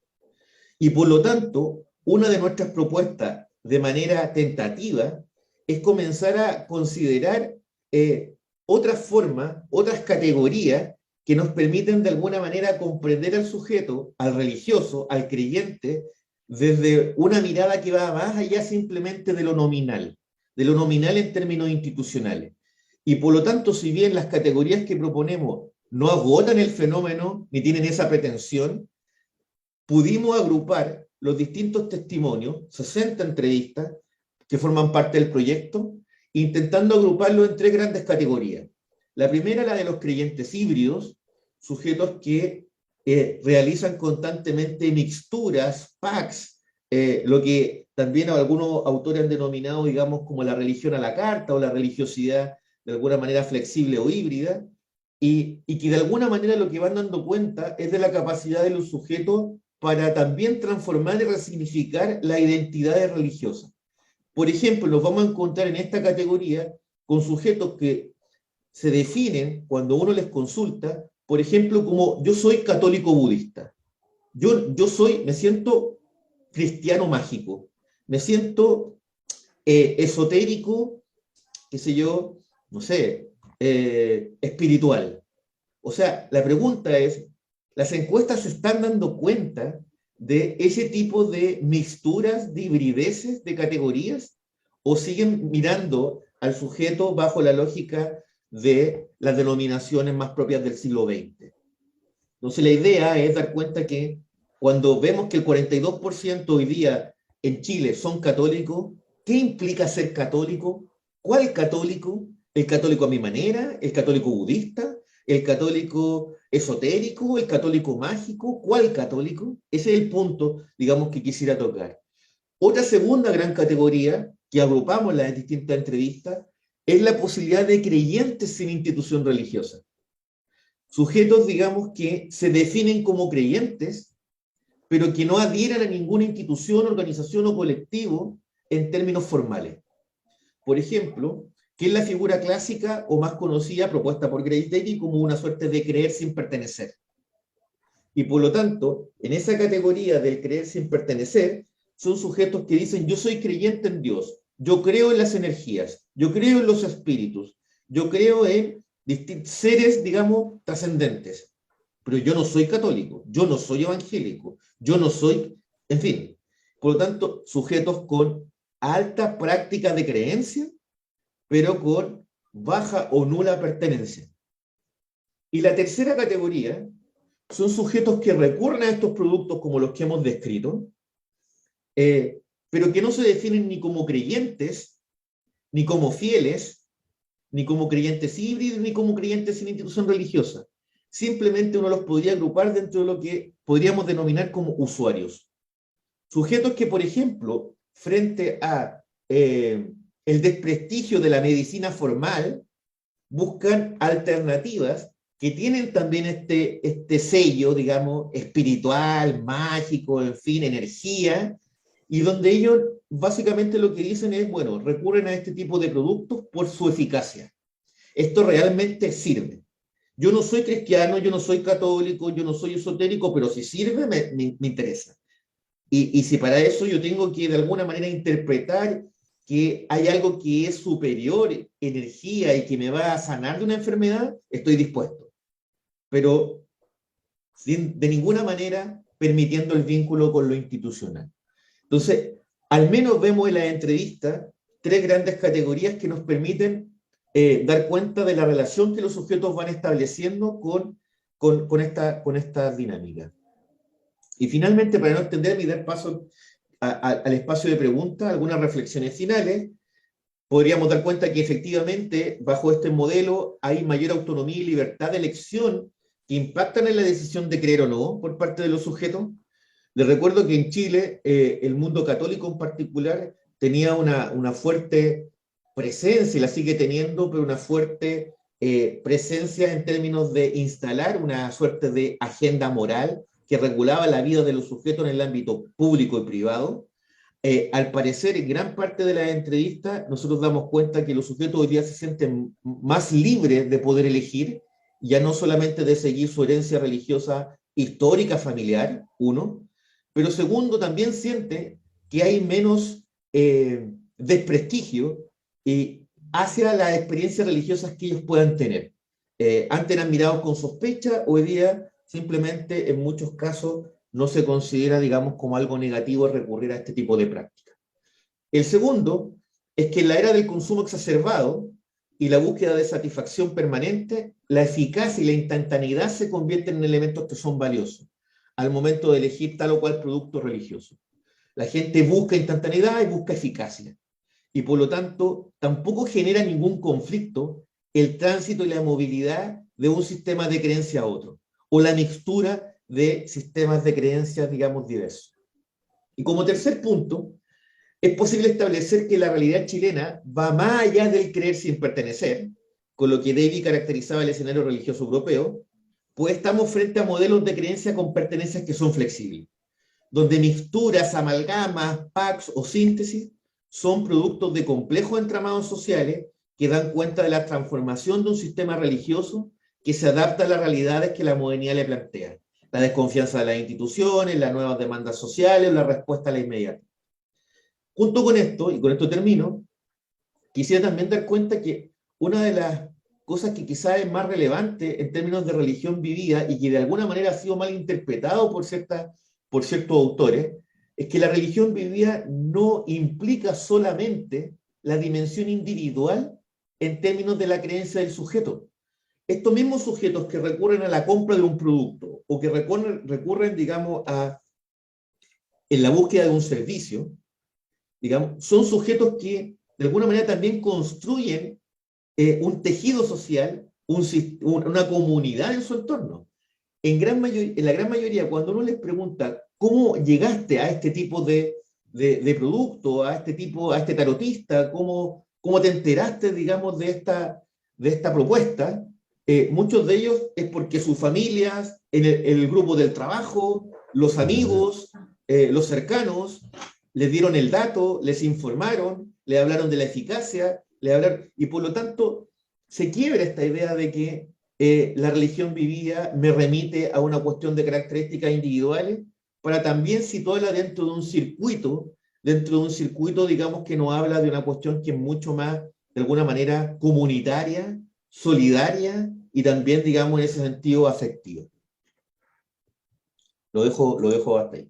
Y por lo tanto, una de nuestras propuestas de manera tentativa es comenzar a considerar otras formas, otras categorías que nos permiten de alguna manera comprender al sujeto, al religioso, al creyente, desde una mirada que va más allá simplemente de lo nominal en términos institucionales. Y por lo tanto, si bien las categorías que proponemos no agotan el fenómeno ni tienen esa pretensión, pudimos agrupar los distintos testimonios, 60 entrevistas que forman parte del proyecto, intentando agruparlos en 3 grandes categorías. La primera, la de los creyentes híbridos, sujetos que realizan constantemente mixturas, packs, lo que también algunos autores han denominado, digamos, como la religión a la carta o la religiosidad de alguna manera flexible o híbrida, y que de alguna manera lo que van dando cuenta es de la capacidad de los sujetos para también transformar y resignificar las identidades religiosas. Por ejemplo, nos vamos a encontrar en esta categoría con sujetos que se definen, cuando uno les consulta, por ejemplo, como yo soy católico budista, me siento cristiano mágico, me siento esotérico, qué sé yo, no sé, espiritual. O sea, la pregunta es, ¿las encuestas se están dando cuenta de ese tipo de mixturas, de hibrideces, de categorías? ¿O siguen mirando al sujeto bajo la lógica de las denominaciones más propias del siglo XX? Entonces la idea es dar cuenta que cuando vemos que el 42% hoy día en Chile son católicos, ¿qué implica ser católico? ¿Cuál católico? ¿El católico a mi manera? ¿El católico budista? ¿El católico esotérico? ¿El católico mágico? ¿Cuál católico? Ese es el punto, digamos, que quisiera tocar. Otra segunda gran categoría que agrupamos en las distintas entrevistas es la posibilidad de creyentes sin institución religiosa. Sujetos, digamos, que se definen como creyentes, pero que no adhieran a ninguna institución, organización o colectivo en términos formales. Por ejemplo, ¿qué es la figura clásica o más conocida propuesta por Grace Davis como una suerte de creer sin pertenecer? Y por lo tanto, en esa categoría del creer sin pertenecer, son sujetos que dicen, yo soy creyente en Dios, yo creo en las energías, yo creo en los espíritus, yo creo en seres, digamos, trascendentes, pero yo no soy católico, yo no soy evangélico, yo no soy, en fin. Por lo tanto, sujetos con alta práctica de creencia, pero con baja o nula pertenencia. Y la tercera categoría son sujetos que recurren a estos productos como los que hemos descrito, pero que no se definen ni como creyentes, ni como fieles, ni como creyentes híbridos, ni como creyentes sin institución religiosa. Simplemente uno los podría agrupar dentro de lo que podríamos denominar como usuarios. Sujetos que, por ejemplo, frente a el desprestigio de la medicina formal, buscan alternativas que tienen también este sello, digamos, espiritual, mágico, en fin, energía, y donde ellos básicamente lo que dicen es, bueno, recurren a este tipo de productos por su eficacia. Esto realmente sirve. Yo no soy cristiano, yo no soy católico, yo no soy esotérico, pero si sirve, me interesa. Y si para eso yo tengo que de alguna manera interpretar que hay algo que es superior, energía, y que me va a sanar de una enfermedad, estoy dispuesto. Pero de ninguna manera permitiendo el vínculo con lo institucional. Entonces, al menos vemos en la entrevista tres grandes categorías que nos permiten dar cuenta de la relación que los sujetos van estableciendo con esta dinámica. Y finalmente, para no extenderme y dar paso al espacio de preguntas, algunas reflexiones finales, podríamos dar cuenta que efectivamente bajo este modelo hay mayor autonomía y libertad de elección que impactan en la decisión de creer o no por parte de los sujetos. Les recuerdo que en Chile el mundo católico en particular tenía una fuerte presencia, y la sigue teniendo, pero una fuerte presencia en términos de instalar una suerte de agenda moral que regulaba la vida de los sujetos en el ámbito público y privado. Al parecer, en gran parte de las entrevistas, nosotros damos cuenta que los sujetos hoy día se sienten más libres de poder elegir, ya no solamente de seguir su herencia religiosa histórica familiar, uno, pero segundo, también siente que hay menos desprestigio hacia las experiencias religiosas que ellos puedan tener. Antes eran mirados con sospecha, hoy día simplemente en muchos casos no se considera, digamos, como algo negativo recurrir a este tipo de prácticas. El segundo es que en la era del consumo exacerbado y la búsqueda de satisfacción permanente, la eficacia y la instantaneidad se convierten en elementos que son valiosos al momento de elegir tal o cual producto religioso. La gente busca instantaneidad y busca eficacia. Y por lo tanto, tampoco genera ningún conflicto el tránsito y la movilidad de un sistema de creencia a otro, o la mixtura de sistemas de creencias, digamos, diversos. Y como tercer punto, es posible establecer que la realidad chilena va más allá del creer sin pertenecer, con lo que Davis caracterizaba el escenario religioso europeo, pues estamos frente a modelos de creencia con pertenencias que son flexibles, donde mixturas, amalgamas, packs o síntesis son productos de complejos entramados sociales que dan cuenta de la transformación de un sistema religioso que se adapta a las realidades que la modernidad le plantea. La desconfianza de las instituciones, las nuevas demandas sociales, la respuesta a la inmediata. Junto con esto, y con esto termino, quisiera también dar cuenta que una de las cosas que quizás es más relevante en términos de religión vivida y que de alguna manera ha sido mal interpretado por ciertos autores, es que la religión vivida no implica solamente la dimensión individual en términos de la creencia del sujeto. Estos mismos sujetos que recurren a la compra de un producto o que recurren, digamos, en la búsqueda de un servicio, digamos, son sujetos que de alguna manera también construyen un tejido social, una comunidad en su entorno. En la gran mayoría, cuando uno les pregunta cómo llegaste a este tipo de producto, a este tarotista, cómo te enteraste, digamos, de esta propuesta, muchos de ellos es porque sus familias, en el grupo del trabajo, los amigos, los cercanos, les dieron el dato, les informaron, les hablaron de la eficacia, y por lo tanto se quiebra esta idea de que la religión vivida me remite a una cuestión de características individuales, para también situarla dentro de un circuito, digamos, que nos habla de una cuestión que es mucho más, de alguna manera, comunitaria, solidaria, y también, digamos, en ese sentido, afectiva. Lo dejo hasta ahí.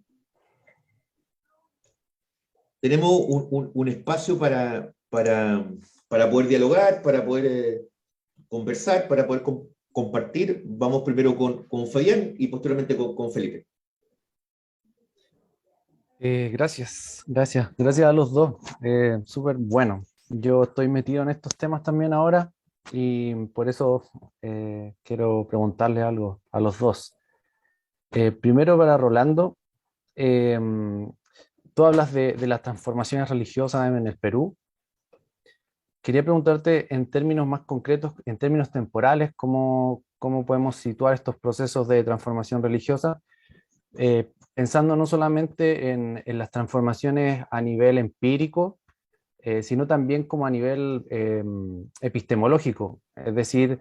Tenemos un espacio para poder dialogar, para poder conversar, para poder compartir. Vamos primero con Fabián y posteriormente con Felipe. Gracias a los dos. Súper bueno. Yo estoy metido en estos temas también ahora y por eso quiero preguntarle algo a los dos. Primero para Rolando, tú hablas de las transformaciones religiosas en el Perú. Quería preguntarte en términos más concretos, en términos temporales, cómo podemos situar estos procesos de transformación religiosa, pensando no solamente en las transformaciones a nivel empírico, sino también como a nivel epistemológico, es decir,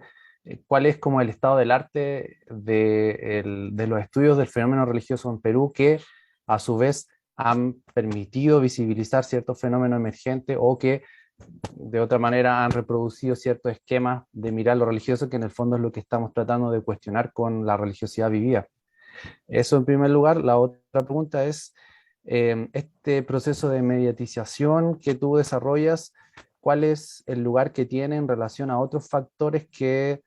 cuál es como el estado del arte de los estudios del fenómeno religioso en Perú, que a su vez han permitido visibilizar ciertos fenómenos emergentes o que de otra manera han reproducido ciertos esquemas de mirar lo religioso, que en el fondo es lo que estamos tratando de cuestionar con la religiosidad vivida. Eso en primer lugar. La otra pregunta es, este proceso de mediatización que tú desarrollas, ¿cuál es el lugar que tiene en relación a otros factores que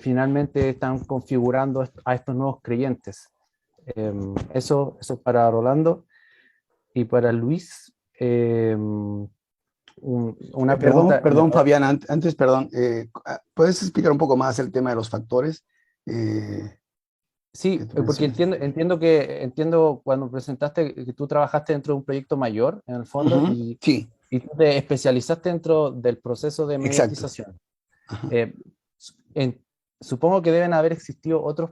finalmente están configurando a estos nuevos creyentes? Eso para Rolando. Y para Luis, una pregunta. Perdón, Fabián, antes, perdón, ¿puedes explicar un poco más el tema de los factores? Sí, porque entiendo cuando presentaste que tú trabajaste dentro de un proyecto mayor, en el fondo, sí. Y tú te especializaste dentro del proceso de mediatización. Supongo que deben haber existido otros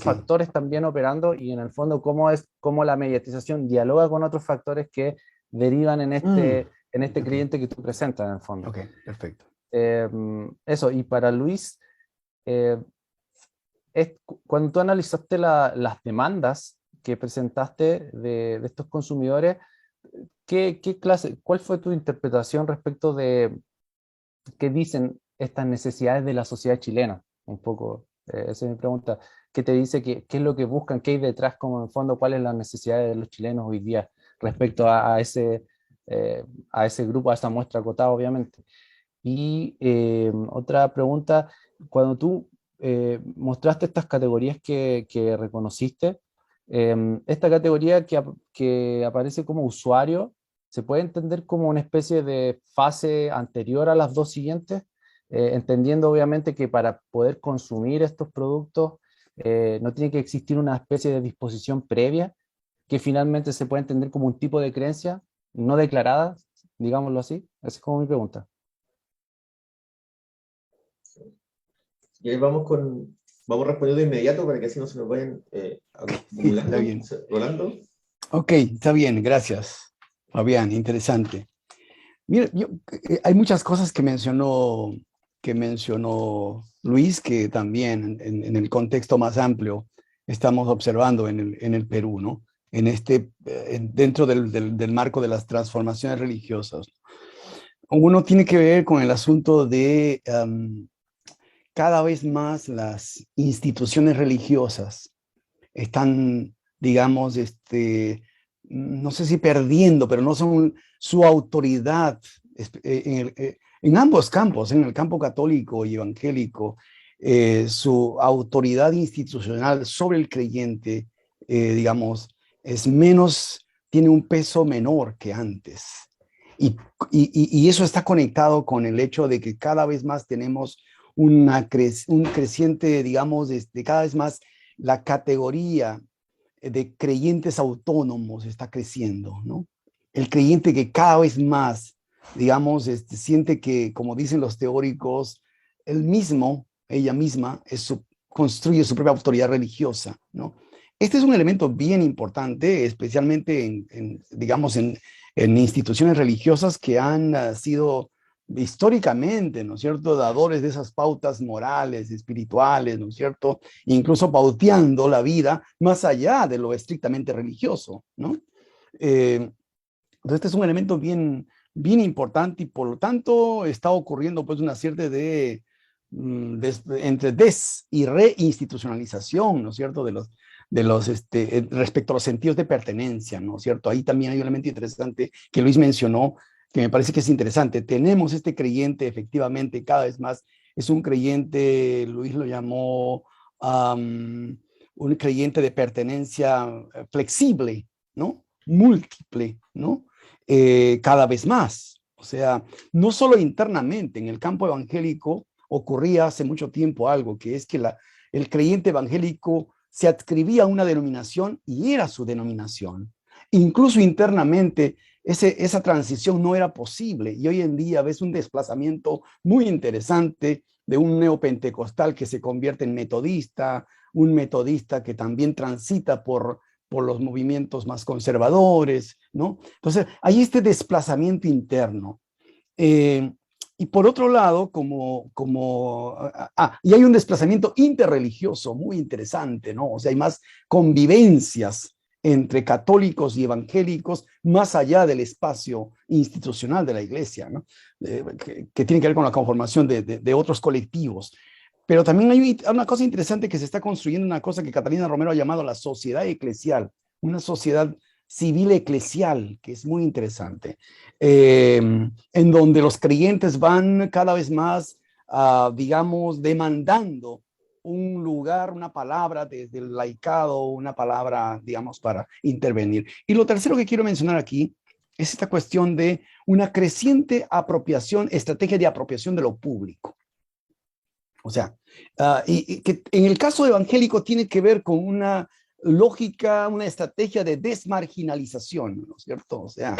factores también operando, y en el fondo cómo la mediatización dialoga con otros factores que derivan en este creyente que tú presentas, en el fondo. Ok, perfecto. Eso, y para Luis, cuando tú analizaste las demandas que presentaste de estos consumidores, ¿cuál fue tu interpretación respecto de qué dicen estas necesidades de la sociedad chilena? Un poco, esa es mi pregunta. ¿Qué te dice? ¿Qué es lo que buscan? ¿Qué hay detrás, como en fondo, cuáles son las necesidades de los chilenos hoy día respecto a ese grupo, a esa muestra acotada, obviamente? Y otra pregunta, cuando tú mostraste estas categorías que reconociste, esta categoría que aparece como usuario, ¿se puede entender como una especie de fase anterior a las dos siguientes? Entendiendo obviamente que para poder consumir estos productos no tiene que existir una especie de disposición previa, que finalmente se puede entender como un tipo de creencia no declarada, digámoslo así. Esa es como mi pregunta. Y ahí vamos respondiendo de inmediato para que así no se nos vayan acumulando. Está bien. Rolando. Ok, está bien, gracias, Fabián, interesante. Mira, hay muchas cosas que mencionó Luis, que también en el contexto más amplio estamos observando en el Perú, ¿no? Dentro del marco de las transformaciones religiosas. Uno tiene que ver con el asunto de cada vez más las instituciones religiosas están, digamos, no sé si perdiendo, pero no son su autoridad en ambos campos, en el campo católico y evangélico, su autoridad institucional sobre el creyente, digamos, tiene un peso menor que antes. Y eso está conectado con el hecho de que cada vez más tenemos un creciente, digamos, cada vez más la categoría de creyentes autónomos está creciendo, ¿no? El creyente que cada vez más, digamos, siente que, como dicen los teóricos, ella misma, construye su propia autoridad religiosa, ¿no? este es un elemento bien importante, especialmente digamos, en instituciones religiosas que han sido históricamente, ¿no es cierto?, dadores de esas pautas morales, espirituales, ¿no es cierto?, incluso pauteando la vida más allá de lo estrictamente religioso, ¿no? Entonces, este es un elemento bien, bien importante y por lo tanto está ocurriendo pues una serie de entre y reinstitucionalización, ¿no es cierto?, respecto a los sentidos de pertenencia, ¿no es cierto? Ahí también hay un elemento interesante que Luis mencionó, que me parece que es interesante. Tenemos este creyente, efectivamente, cada vez más, es un creyente, Luis lo llamó un creyente de pertenencia flexible, ¿no? Múltiple, ¿no? Cada vez más. O sea, no solo internamente, en el campo evangélico ocurría hace mucho tiempo algo, que es que el creyente evangélico se adscribía a una denominación y era su denominación. Incluso internamente, esa transición no era posible. Y hoy en día ves un desplazamiento muy interesante de un neopentecostal que se convierte en metodista, un metodista que también transita por los movimientos más conservadores, ¿no? Entonces, hay este desplazamiento interno. Y por otro lado, y hay un desplazamiento interreligioso muy interesante, ¿no? O sea, hay más convivencias entre católicos y evangélicos más allá del espacio institucional de la iglesia, ¿no? Que tiene que ver con la conformación de otros colectivos. Pero también hay una cosa interesante que se está construyendo, una cosa que Catalina Romero ha llamado la sociedad eclesial, una sociedad civil eclesial, que es muy interesante, en donde los creyentes van cada vez más, digamos, demandando un lugar, una palabra desde el laicado, una palabra, digamos, para intervenir. Y lo tercero que quiero mencionar aquí es esta cuestión de una creciente estrategia de apropiación de lo público. O sea, y que en el caso evangélico tiene que ver con una lógica, una estrategia de desmarginalización, ¿no es cierto? O sea,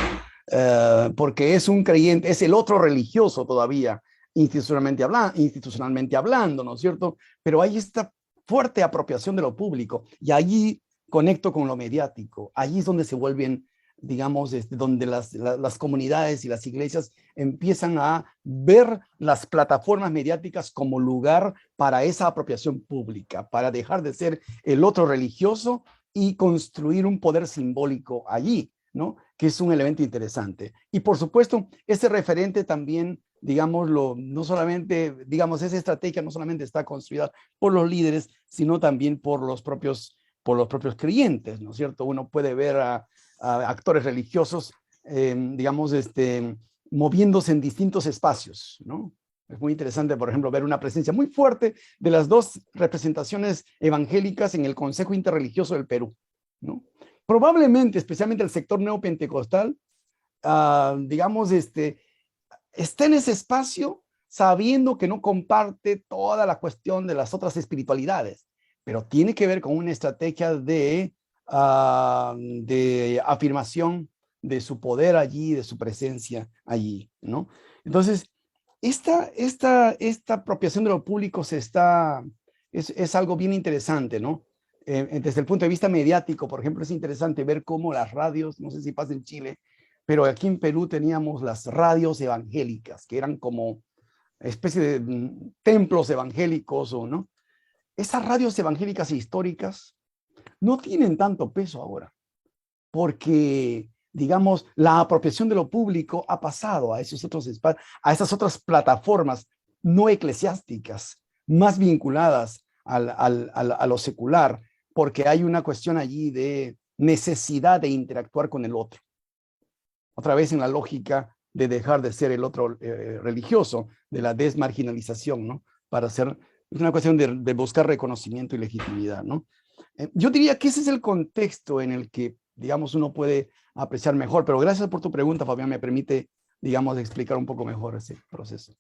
porque es un creyente, es el otro religioso todavía, institucionalmente hablando, ¿no es cierto? Pero hay esta fuerte apropiación de lo público y allí conecto con lo mediático, allí es donde se vuelven, digamos, donde las comunidades y las iglesias empiezan a ver las plataformas mediáticas como lugar para esa apropiación pública, para dejar de ser el otro religioso y construir un poder simbólico allí, ¿no? Que es un elemento interesante. Y por supuesto, ese referente también, digámoslo, no solamente, digamos, esa estrategia no solamente está construida por los líderes, sino también por los propios creyentes, ¿no es cierto? Uno puede ver a actores religiosos, digamos, moviéndose en distintos espacios, ¿no? Es muy interesante, por ejemplo, ver una presencia muy fuerte de las dos representaciones evangélicas en el Consejo Interreligioso del Perú, ¿no? Probablemente, especialmente el sector neopentecostal, digamos, está en ese espacio sabiendo que no comparte toda la cuestión de las otras espiritualidades, pero tiene que ver con una estrategia de afirmación de su poder allí, de su presencia allí, ¿no? Entonces, esta apropiación de lo público es algo bien interesante, ¿no? Desde el punto de vista mediático, por ejemplo, es interesante ver cómo las radios, no sé si pasa en Chile, pero aquí en Perú teníamos las radios evangélicas, que eran como especie de templos evangélicos, ¿no? Esas radios evangélicas e históricas no tienen tanto peso ahora, porque, digamos, la apropiación de lo público ha pasado a esos otros espacios, a esas otras plataformas no eclesiásticas, más vinculadas a lo secular, porque hay una cuestión allí de necesidad de interactuar con el otro. Otra vez en la lógica de dejar de ser el otro religioso, de la desmarginalización, ¿no? Para hacer, es una cuestión de buscar reconocimiento y legitimidad, ¿no? Yo diría que ese es el contexto en el que, digamos, uno puede apreciar mejor, pero gracias por tu pregunta, Fabián, me permite, digamos, explicar un poco mejor ese proceso.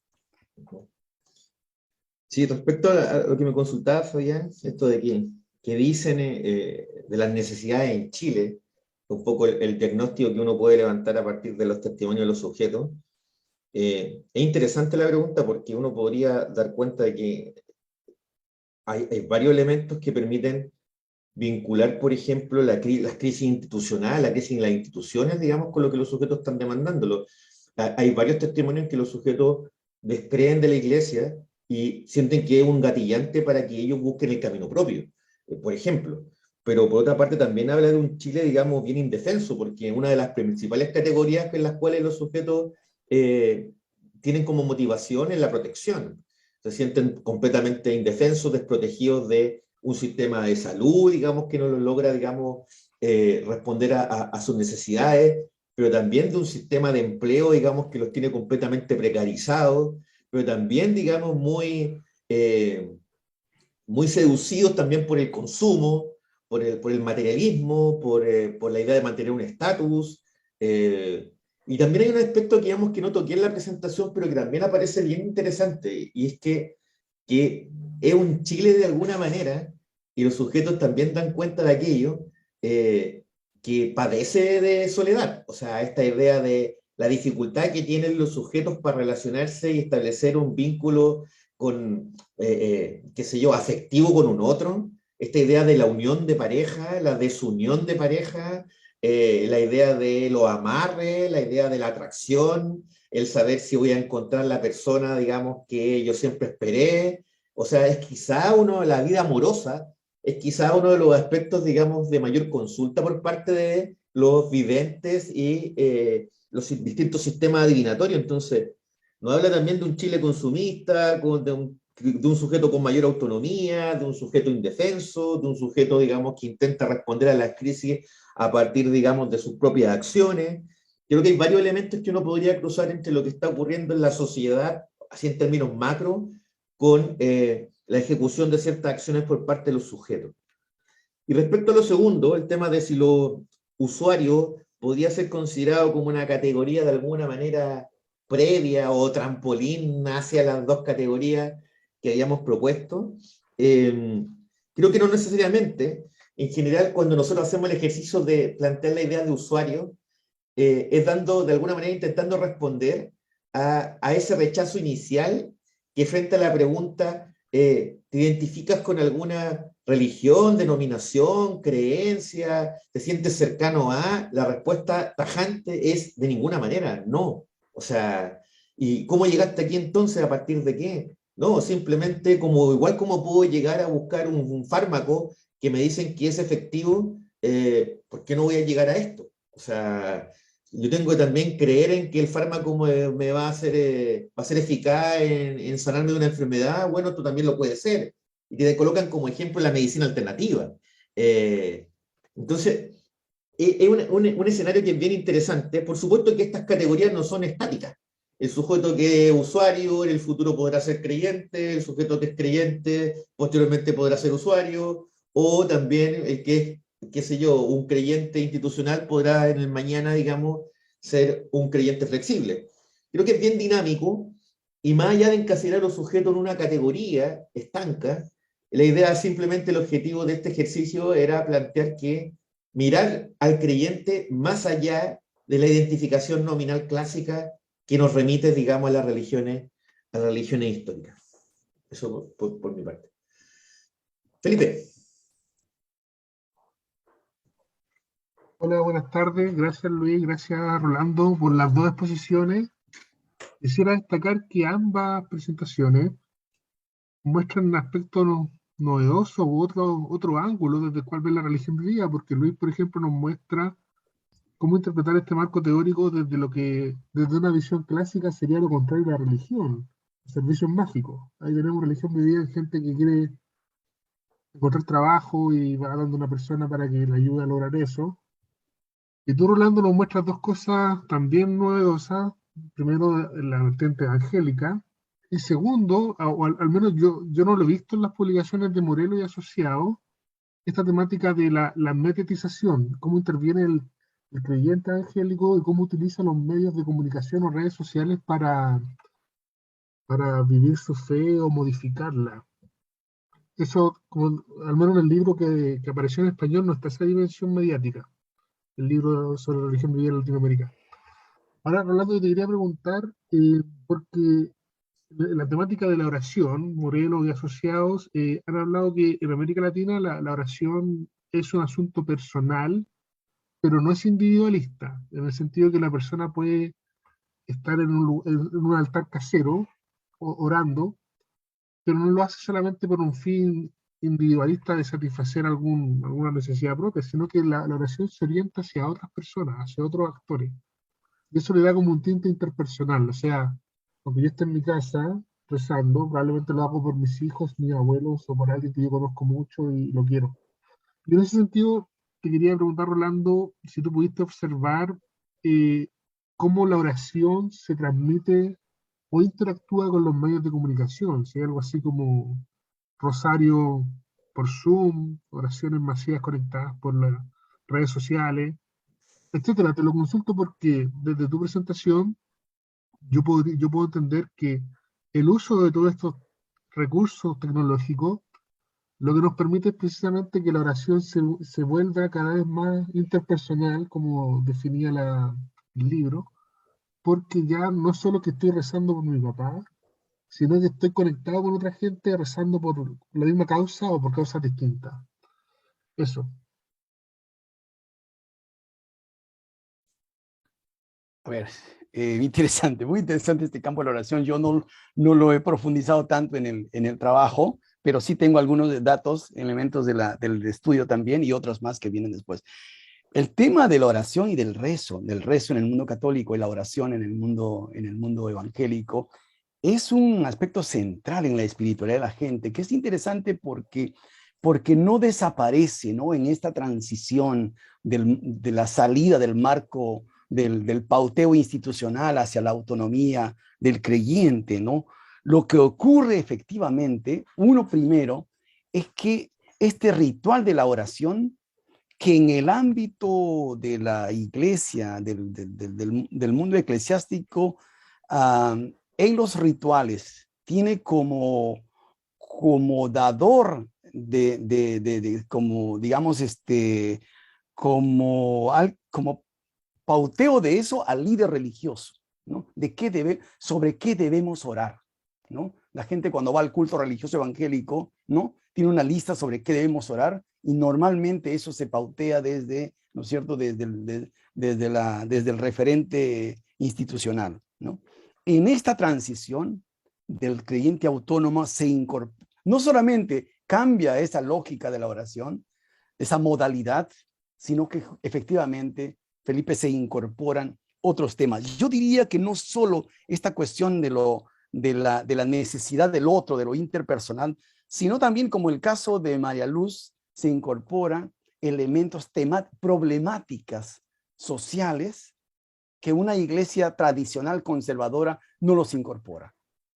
Sí, respecto a lo que me consultaba, Fabián, esto de que dicen de las necesidades en Chile, un poco el diagnóstico que uno puede levantar a partir de los testimonios de los sujetos, es interesante la pregunta porque uno podría dar cuenta de que hay varios elementos que permiten vincular, por ejemplo, las crisis institucionales, la crisis en las instituciones, digamos, con lo que los sujetos están demandando. Hay varios testimonios en que los sujetos descreen de la iglesia y sienten que es un gatillante para que ellos busquen el camino propio, por ejemplo. Pero por otra parte también habla de un Chile, digamos, bien indefenso, porque una de las principales categorías en las cuales los sujetos tienen como motivación es la protección. Se sienten completamente indefensos, desprotegidos de un sistema de salud, digamos, que no lo logra, digamos, responder a sus necesidades, pero también de un sistema de empleo, digamos, que los tiene completamente precarizados, pero también, digamos, muy seducidos también por el consumo, por el materialismo, por la idea de mantener un estatus. Y también hay un aspecto que, digamos, que no toqué en la presentación, pero que también aparece bien interesante, y es que es un Chile de alguna manera, y los sujetos también dan cuenta de aquello, que padece de soledad. O sea, esta idea de la dificultad que tienen los sujetos para relacionarse y establecer un vínculo con, qué sé yo, afectivo con un otro, esta idea de la unión de pareja, la desunión de pareja, la idea de los amarres, la idea de la atracción, el saber si voy a encontrar la persona, digamos, que yo siempre esperé. O sea, es quizá la vida amorosa, es quizá uno de los aspectos, digamos, de mayor consulta por parte de los videntes y los distintos sistemas adivinatorios. Entonces, nos habla también de un Chile consumista, de un sujeto con mayor autonomía, de un sujeto indefenso, de un sujeto, digamos, que intenta responder a las crisis a partir, digamos, de sus propias acciones. Creo que hay varios elementos que uno podría cruzar entre lo que está ocurriendo en la sociedad, así en términos macro, con la ejecución de ciertas acciones por parte de los sujetos. Y respecto a lo segundo, el tema de si los usuarios podía ser considerado como una categoría de alguna manera previa o trampolín hacia las dos categorías que habíamos propuesto, creo que no necesariamente. En general, cuando nosotros hacemos el ejercicio de plantear la idea de usuario, es dando, de alguna manera, intentando responder a ese rechazo inicial que frente a la pregunta, ¿te identificas con alguna religión, denominación, creencia? ¿Te sientes cercano a? La respuesta tajante es de ninguna manera, no. O sea, ¿y cómo llegaste aquí entonces? ¿A partir de qué? No, simplemente igual como puedo llegar a buscar un fármaco que me dicen que es efectivo, ¿por qué no voy a llegar a esto? O sea, yo tengo que también creer en que el fármaco me va a ser eficaz en sanarme de una enfermedad. Bueno, tú también lo puedes ser. Y te colocan como ejemplo la medicina alternativa. Entonces, es un escenario que es bien interesante. Por supuesto que estas categorías no son estáticas. El sujeto que es usuario en el futuro podrá ser creyente, el sujeto que es creyente posteriormente podrá ser usuario, o también el que es, qué sé yo, un creyente institucional podrá en el mañana, digamos, ser un creyente flexible. Creo que es bien dinámico, y más allá de encasillar a los sujetos en una categoría estanca, la idea, simplemente el objetivo de este ejercicio era plantear que mirar al creyente más allá de la identificación nominal clásica que nos remite, digamos, a las religiones históricas. Eso por mi parte. Felipe. Hola, buenas tardes. Gracias Luis, gracias Rolando por las dos exposiciones. Quisiera destacar que ambas presentaciones muestran un aspecto novedoso u otro ángulo desde el cual ver la religión vivida, porque Luis, por ejemplo, nos muestra cómo interpretar este marco teórico desde lo que, desde una visión clásica, sería lo contrario de la religión, el servicio mágico. Ahí tenemos religión vivida en gente que quiere encontrar trabajo y va dando a una persona para que le ayude a lograr eso. Y tú, Rolando, nos muestras dos cosas también novedosas. Primero, la vertiente evangélica. Y segundo, o al menos yo no lo he visto en las publicaciones de Morelos y Asociados, esta temática de la metetización, cómo interviene el creyente evangélico y cómo utiliza los medios de comunicación o redes sociales para vivir su fe o modificarla. Eso, al menos en el libro que apareció en español, no está esa dimensión mediática, el libro sobre la religión vivida en Latinoamérica. Ahora, Rolando, yo te quería preguntar, porque la temática de la oración, Morelos y Asociados, han hablado que en América Latina la oración es un asunto personal, pero no es individualista, en el sentido que la persona puede estar en un altar casero orando, pero no lo hace solamente por un fin individualista de satisfacer alguna necesidad propia, sino que la oración se orienta hacia otras personas, hacia otros actores. Y eso le da como un tinte interpersonal, o sea, aunque yo esté en mi casa rezando, probablemente lo hago por mis hijos, mis abuelos o por alguien que yo conozco mucho y lo quiero. Y en ese sentido, te quería preguntar, Rolando, si tú pudiste observar eh, cómo la oración se transmite o interactúa con los medios de comunicación, si hay algo así como rosario por Zoom, oraciones masivas conectadas por las redes sociales, etcétera. Te lo consulto porque desde tu presentación yo puedo entender que el uso de todos estos recursos tecnológicos lo que nos permite es precisamente que la oración se vuelva cada vez más interpersonal, como definía el libro, porque ya no es solo que estoy rezando por mi papá, sino que estoy conectado con otra gente rezando por la misma causa o por causas distintas. Eso. A ver, muy interesante este campo de la oración. Yo no lo he profundizado tanto en el trabajo, pero sí tengo algunos datos, elementos del estudio también y otros más que vienen después. El tema de la oración y del rezo en el mundo católico y la oración en el mundo evangélico, es un aspecto central en la espiritualidad de la gente, que es interesante porque no desaparece, ¿no? En esta transición de la salida del marco del pauteo institucional hacia la autonomía del creyente, ¿no? Lo que ocurre efectivamente, uno primero, es que este ritual de la oración, que en el ámbito de la iglesia, del mundo eclesiástico, en los rituales, tiene como dador como, digamos, como pauteo de eso al líder religioso, ¿no? Sobre qué debemos orar, ¿no? La gente cuando va al culto religioso evangélico, ¿no? Tiene una lista sobre qué debemos orar y normalmente eso se pautea desde, ¿no es cierto?, desde el referente institucional, ¿no? En esta transición del creyente autónomo no solamente cambia esa lógica de la oración, esa modalidad, sino que efectivamente, Felipe, se incorporan otros temas. Yo diría que no solo esta cuestión de la necesidad del otro, de lo interpersonal, sino también, como el caso de María Luz, se incorporan elementos, problemáticas sociales que una iglesia tradicional conservadora no los incorpora.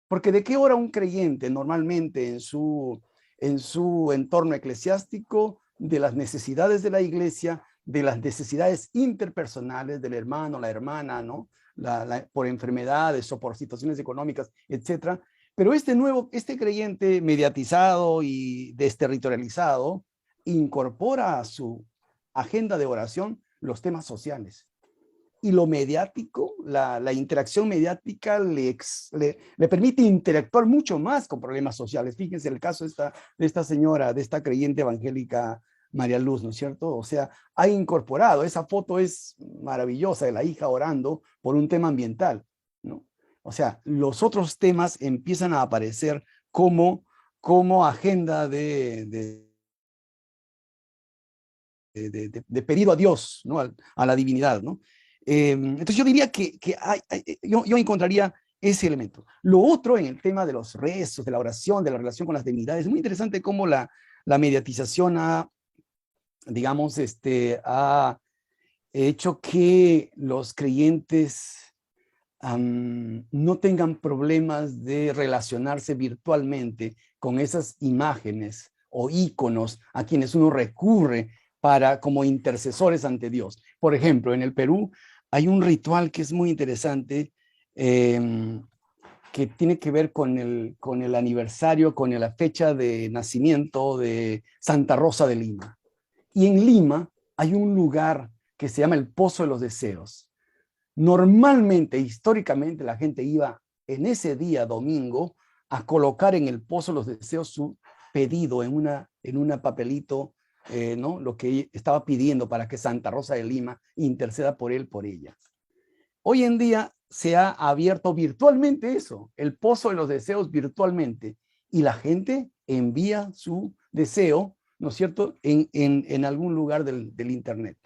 Porque ¿de qué ora un creyente normalmente en su entorno eclesiástico? De las necesidades de la iglesia, de las necesidades interpersonales del hermano, la hermana, ¿no? Por enfermedades o por situaciones económicas, etcétera. Pero este creyente mediatizado y desterritorializado incorpora a su agenda de oración los temas sociales. Y lo mediático, la interacción mediática le permite interactuar mucho más con problemas sociales. Fíjense el caso de esta señora, de esta creyente evangélica María Luz, ¿no es cierto? O sea, ha incorporado, esa foto es maravillosa de la hija orando por un tema ambiental, ¿no? O sea, los otros temas empiezan a aparecer como agenda de pedido a Dios, ¿no? A la divinidad, ¿no? Entonces yo diría que yo encontraría ese elemento. Lo otro en el tema de los rezos, de la oración, de la relación con las divinidades, es muy interesante cómo la mediatización digamos, ha hecho que los creyentes no tengan problemas de relacionarse virtualmente con esas imágenes o íconos a quienes uno recurre como intercesores ante Dios. Por ejemplo, en el Perú hay un ritual que es muy interesante, que tiene que ver con el aniversario, con la fecha de nacimiento de Santa Rosa de Lima. Y en Lima hay un lugar que se llama el Pozo de los Deseos. Normalmente, históricamente, la gente iba en ese día domingo a colocar en el Pozo de los Deseos su pedido en un papelito ¿no? Lo que estaba pidiendo para que Santa Rosa de Lima interceda por él, por ella. Hoy en día se ha abierto virtualmente eso, el pozo de los deseos virtualmente, y la gente envía su deseo, ¿no es cierto?, en algún lugar del Internet.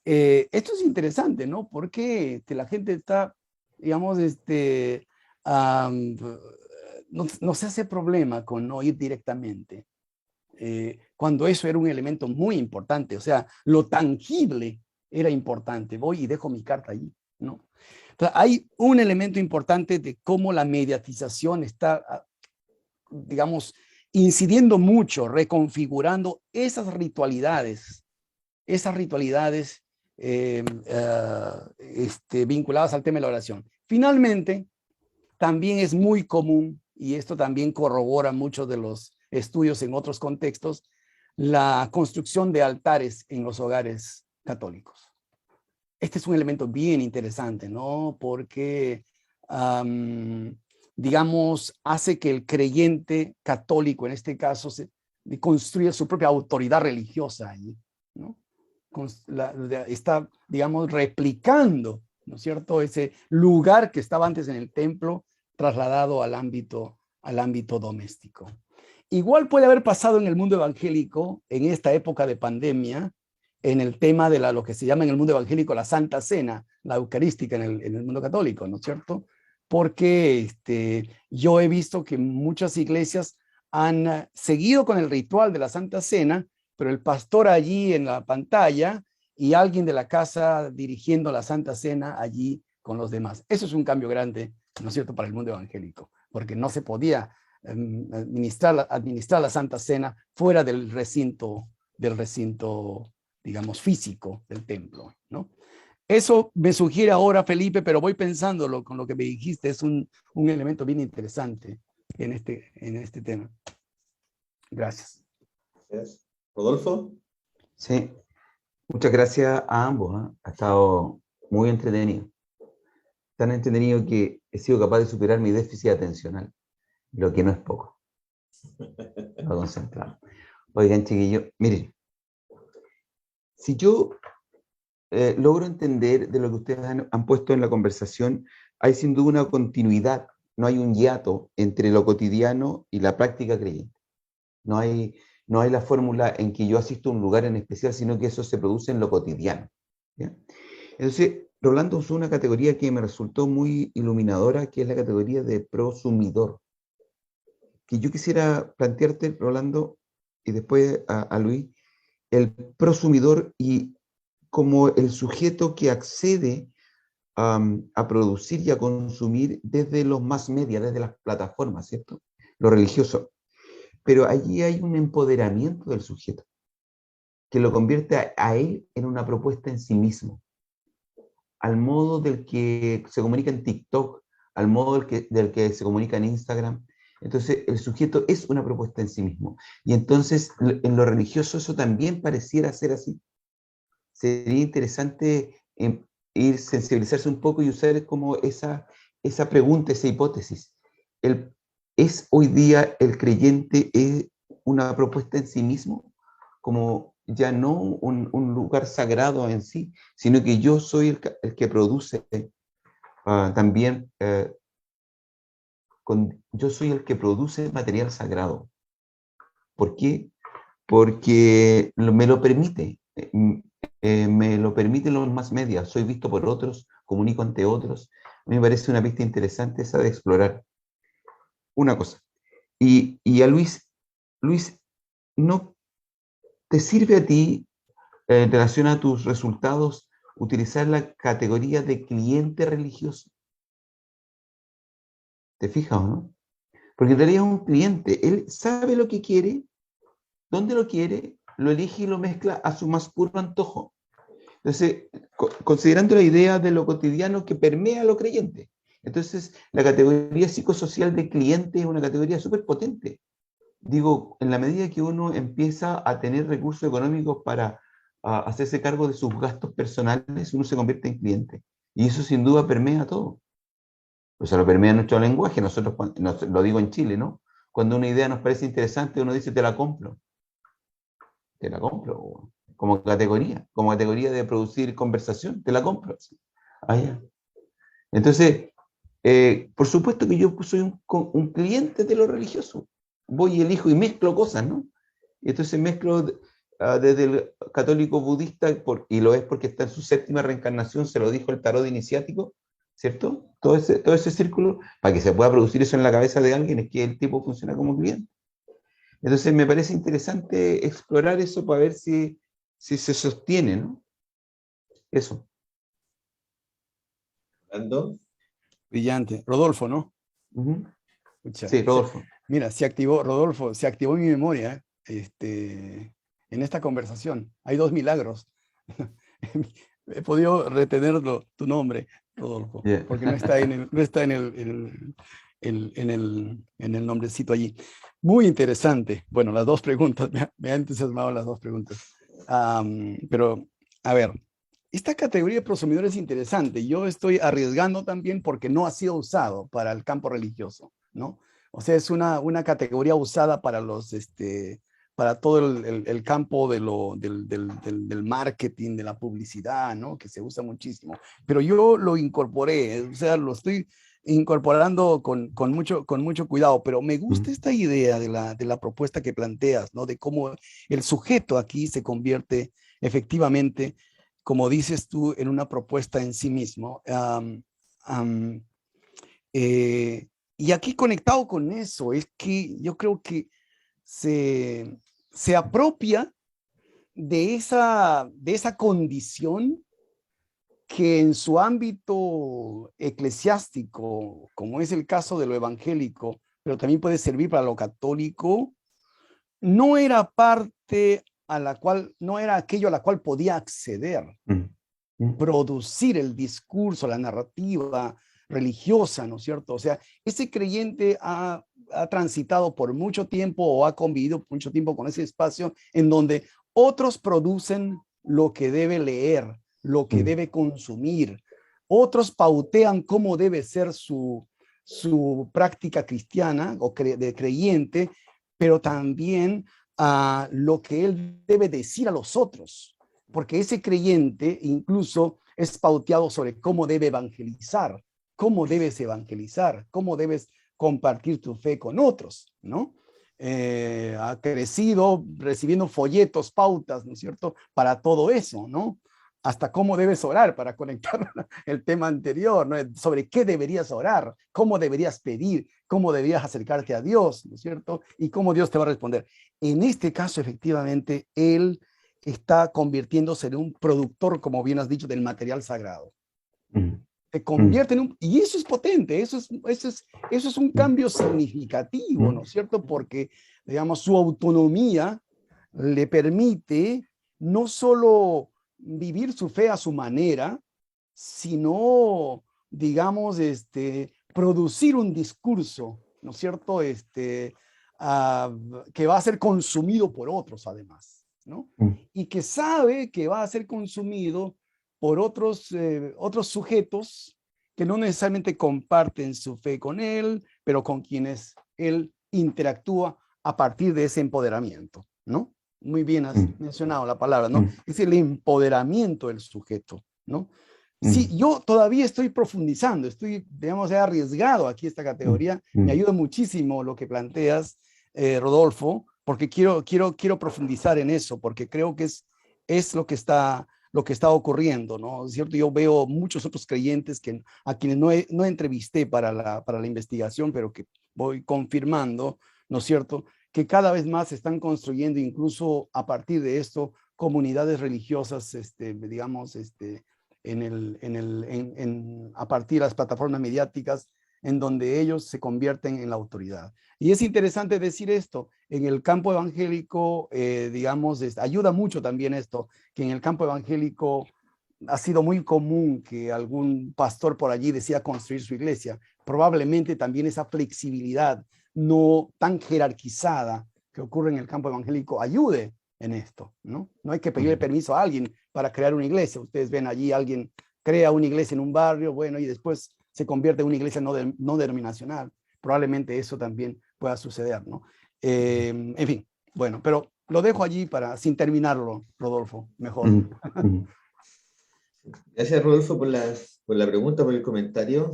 Esto es interesante, ¿no? Porque la gente está, digamos, no se hace problema con no ir directamente. Cuando eso era un elemento muy importante, o sea, lo tangible era importante. Voy y dejo mi carta allí, ¿no? Entonces, hay un elemento importante de cómo la mediatización está, digamos, incidiendo mucho, reconfigurando esas ritualidades vinculadas al tema de la oración. Finalmente, también es muy común, y esto también corrobora muchos de los estudios en otros contextos, la construcción de altares en los hogares católicos. Este es un elemento bien interesante, ¿no? Porque, digamos, hace que el creyente católico, en este caso, construya su propia autoridad religiosa allí, ¿no? Está, digamos, replicando, ¿no es cierto?, ese lugar que estaba antes en el templo, trasladado al ámbito doméstico. Igual puede haber pasado en el mundo evangélico, en esta época de pandemia, en el tema de lo que se llama en el mundo evangélico la Santa Cena, la Eucarística en el mundo católico, ¿no es cierto? Porque yo he visto que muchas iglesias han seguido con el ritual de la Santa Cena, pero el pastor allí en la pantalla y alguien de la casa dirigiendo la Santa Cena allí con los demás. Eso es un cambio grande, ¿no es cierto?, para el mundo evangélico, porque no se podía administrar la Santa Cena fuera del recinto, digamos, físico del templo, ¿no? Eso me sugiere ahora, Felipe, pero voy pensándolo con lo que me dijiste, es un elemento bien interesante en este tema. Gracias. Gracias. ¿Rodolfo? Sí, muchas gracias a ambos, ¿eh? Ha estado muy entretenido. Tan entretenido que he sido capaz de superar mi déficit atencional, lo que no es poco. Lo concentrado. Oigan, chiquillos, miren, si yo logro entender de lo que ustedes han puesto en la conversación, hay sin duda una continuidad, no hay un hiato entre lo cotidiano y la práctica creyente. No hay la fórmula en que yo asisto a un lugar en especial, sino que eso se produce en lo cotidiano, ¿ya? Entonces, Rolando usó una categoría que me resultó muy iluminadora, que es la categoría de prosumidor. Que yo quisiera plantearte, Rolando, y después a Luis, el prosumidor y como el sujeto que accede a producir y a consumir desde los mass media, desde las plataformas, ¿cierto? Lo religioso. Pero allí hay un empoderamiento del sujeto que lo convierte a él en una propuesta en sí mismo, al modo del que se comunica en TikTok, al modo del que se comunica en Instagram. Entonces, el sujeto es una propuesta en sí mismo. Y entonces, en lo religioso, eso también pareciera ser así. Sería interesante ir sensibilizarse un poco y usar como esa pregunta, esa hipótesis. ¿Es hoy día el creyente una propuesta en sí mismo? Como ya no un lugar sagrado en sí, sino que yo soy el que produce también, yo soy el que produce material sagrado. ¿Por qué? Porque me lo permite. Me lo permiten los más media, soy visto por otros, comunico ante otros. A mí me parece una pista interesante esa de explorar. Una cosa. Y a Luis, ¿no te sirve a ti, en relación a tus resultados, utilizar la categoría de cliente religioso? ¿Te fijas o no? Porque en realidad es un cliente, él sabe lo que quiere, dónde lo quiere, lo elige y lo mezcla a su más puro antojo. Entonces, considerando la idea de lo cotidiano que permea a lo creyente. Entonces, la categoría psicosocial de cliente es una categoría súper potente. Digo, en la medida que uno empieza a tener recursos económicos para hacerse cargo de sus gastos personales, uno se convierte en cliente. Y eso sin duda permea todo. O sea, lo permea nuestro lenguaje. Nosotros, lo digo en Chile, ¿no? Cuando una idea nos parece interesante, uno dice, te la compro. te la compro, como categoría de producir conversación, te la compro. Ah, ya. Entonces, por supuesto que yo soy un cliente de lo religioso. Voy y elijo y mezclo cosas, ¿no? Y entonces mezclo desde el católico budista, y lo es porque está en su séptima reencarnación, se lo dijo el tarot iniciático, ¿cierto? Todo ese círculo, para que se pueda producir eso en la cabeza de alguien, es que el tipo funciona como cliente. Entonces me parece interesante explorar eso para ver si se sostiene, ¿no? Eso. Ando. Brillante. Rodolfo, ¿no? Uh-huh. Escucha, Sí, Rodolfo. mira, se activó, Rodolfo, se activó mi memoria en esta conversación. Hay dos milagros. He podido retenerlo, tu nombre, Rodolfo, Yeah. porque no está en el nombrecito allí. Muy interesante. Bueno, las dos preguntas, me han entusiasmado las dos preguntas. Pero, a ver, esta categoría de prosumidor es interesante. Yo estoy arriesgando también porque no ha sido usado para el campo religioso, ¿no? O sea, es una categoría usada para para todo el campo del marketing, de la publicidad, ¿no? Que se usa muchísimo. Pero yo lo incorporé, o sea, lo estoy incorporando con mucho cuidado, pero me gusta esta idea de la propuesta que planteas, ¿no? De cómo el sujeto aquí se convierte efectivamente, como dices tú, en una propuesta en sí mismo. Y aquí conectado con eso, es que yo creo que se apropia de esa condición que en su ámbito eclesiástico, como es el caso de lo evangélico, pero también puede servir para lo católico, no era parte no era aquello a la cual podía acceder, producir el discurso, la narrativa religiosa, ¿no es cierto? O sea, ese creyente ha transitado por mucho tiempo o ha convivido mucho tiempo con ese espacio en donde otros producen lo que debe leer, lo que debe consumir. Otros pautean cómo debe ser su práctica cristiana o de creyente, pero también lo que él debe decir a los otros, porque ese creyente incluso es pauteado sobre cómo debe evangelizar, cómo debes compartir tu fe con otros, ¿no? Ha crecido recibiendo folletos, pautas, ¿no es cierto?, para todo eso, ¿no? Hasta cómo debes orar para conectar el tema anterior, ¿no? Sobre qué deberías orar, cómo deberías pedir, cómo deberías acercarte a Dios, ¿no es cierto? Y cómo Dios te va a responder. En este caso, efectivamente, él está convirtiéndose en un productor, como bien has dicho, del material sagrado. Se convierte en y eso es potente, eso es un cambio significativo, ¿no es cierto? Porque, digamos, su autonomía le permite no solo vivir su fe a su manera, sino, digamos, producir un discurso, ¿no es cierto? Que va a ser consumido por otros, además, ¿no? Y que sabe que va a ser consumido por otros sujetos que no necesariamente comparten su fe con él, pero con quienes él interactúa a partir de ese empoderamiento, ¿no? Muy bien has mencionado la palabra, ¿no? Es el empoderamiento del sujeto, ¿no? Sí, yo todavía estoy profundizando, digamos, he arriesgado aquí esta categoría. Me ayuda muchísimo lo que planteas, Rodolfo, porque quiero profundizar en eso, porque creo que es lo que está ocurriendo, ¿no? ¿Es cierto? Yo veo muchos otros creyentes a quienes no entrevisté para la investigación, pero que voy confirmando, ¿no es cierto?, que cada vez más se están construyendo, incluso a partir de esto, comunidades religiosas, digamos, a partir de las plataformas mediáticas, en donde ellos se convierten en la autoridad. Y es interesante decir esto, en el campo evangélico, digamos, ayuda mucho también esto, que en el campo evangélico ha sido muy común que algún pastor por allí decida construir su iglesia. Probablemente también esa flexibilidad no tan jerarquizada que ocurre en el campo evangélico ayude en esto, ¿no? No hay que pedirle permiso a alguien para crear una iglesia. Ustedes ven allí, alguien crea una iglesia en un barrio, bueno, y después se convierte en una iglesia no denominacional. Probablemente eso también pueda suceder, ¿no? En fin, bueno, pero lo dejo allí sin terminarlo, Rodolfo, mejor. Gracias, Rodolfo, por la pregunta, por el comentario.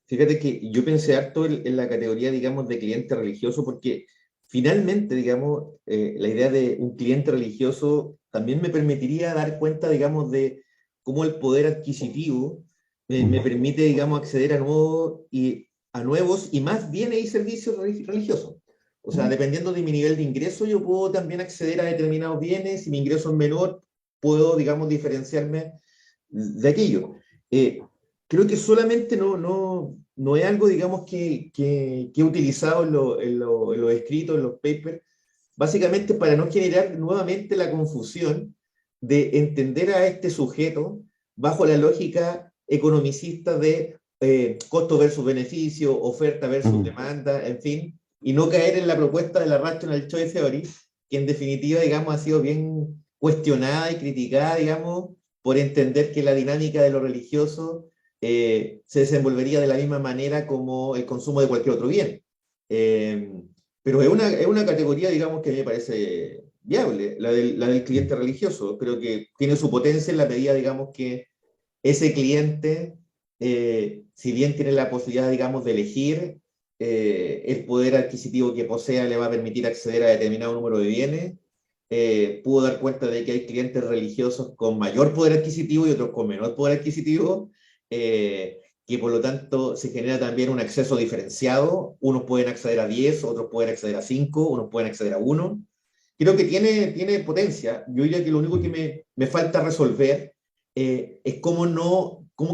Fíjate que yo pensé harto en la categoría, digamos, de cliente religioso, porque finalmente, digamos, la idea de un cliente religioso también me permitiría dar cuenta, digamos, de cómo el poder adquisitivo me permite, digamos, acceder a nuevos y más bienes y servicios religiosos. O sea, dependiendo de mi nivel de ingreso, yo puedo también acceder a determinados bienes. Si mi ingreso es menor, puedo, digamos, diferenciarme de aquello. Creo que solamente no es algo, digamos, que he utilizado en los escritos, en los papers, básicamente para no generar nuevamente la confusión de entender a este sujeto bajo la lógica economicista de costo versus beneficio, oferta versus demanda, en fin, y no caer en la propuesta de la Rational Choice Theory, que en definitiva, digamos, ha sido bien cuestionada y criticada, digamos, por entender que la dinámica de lo religioso se desenvolvería de la misma manera como el consumo de cualquier otro bien. Pero es una categoría, digamos, que a mí me parece viable, la del cliente religioso. Creo que tiene su potencia en la medida, digamos, que ese cliente, si bien tiene la posibilidad, digamos, de elegir, el poder adquisitivo que posea le va a permitir acceder a determinado número de bienes. Pudo dar cuenta de que hay clientes religiosos con mayor poder adquisitivo y otros con menor poder adquisitivo, que por lo tanto se genera también un acceso diferenciado. Unos pueden acceder a 10, otros pueden acceder a 5, unos pueden acceder a 1. Creo que tiene potencia. Yo diría que lo único que me falta resolver es cómo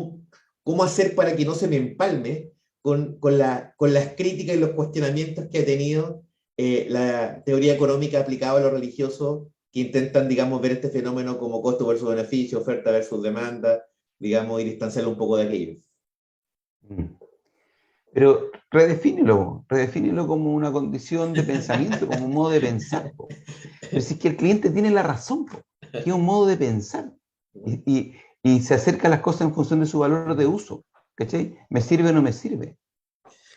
hacer para que no se me empalme con las críticas y los cuestionamientos que ha tenido la teoría económica aplicada a lo religioso, que intentan, digamos, ver este fenómeno como costo versus beneficio, oferta versus demanda, digamos, y distanciarlo un poco de aquello. Pero redefínelo como una condición de pensamiento, como un modo de pensar. Pero si es que el cliente tiene la razón, que es un modo de pensar, y se acerca a las cosas en función de su valor de uso, ¿cachai? ¿Me sirve o no me sirve?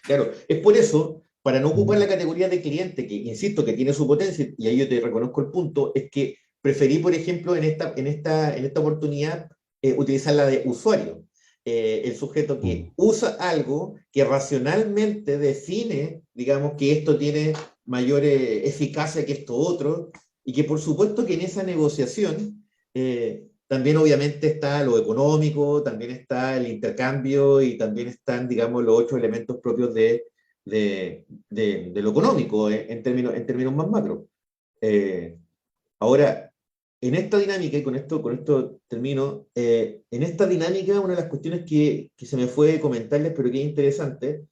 Claro, es por eso, para no ocupar la categoría de cliente, que insisto que tiene su potencia, y ahí yo te reconozco el punto, es que preferí, por ejemplo, en esta oportunidad, utilizar la de usuario. El sujeto que usa algo que racionalmente define, digamos, que esto tiene mayor eficacia que esto otro, y que por supuesto que en esa negociación también obviamente está lo económico, también está el intercambio y también están, digamos, los otros elementos propios de lo económico en términos más macro. Ahora, en esta dinámica, y con esto termino, en esta dinámica una de las cuestiones que se me fue comentarles, pero que es interesante,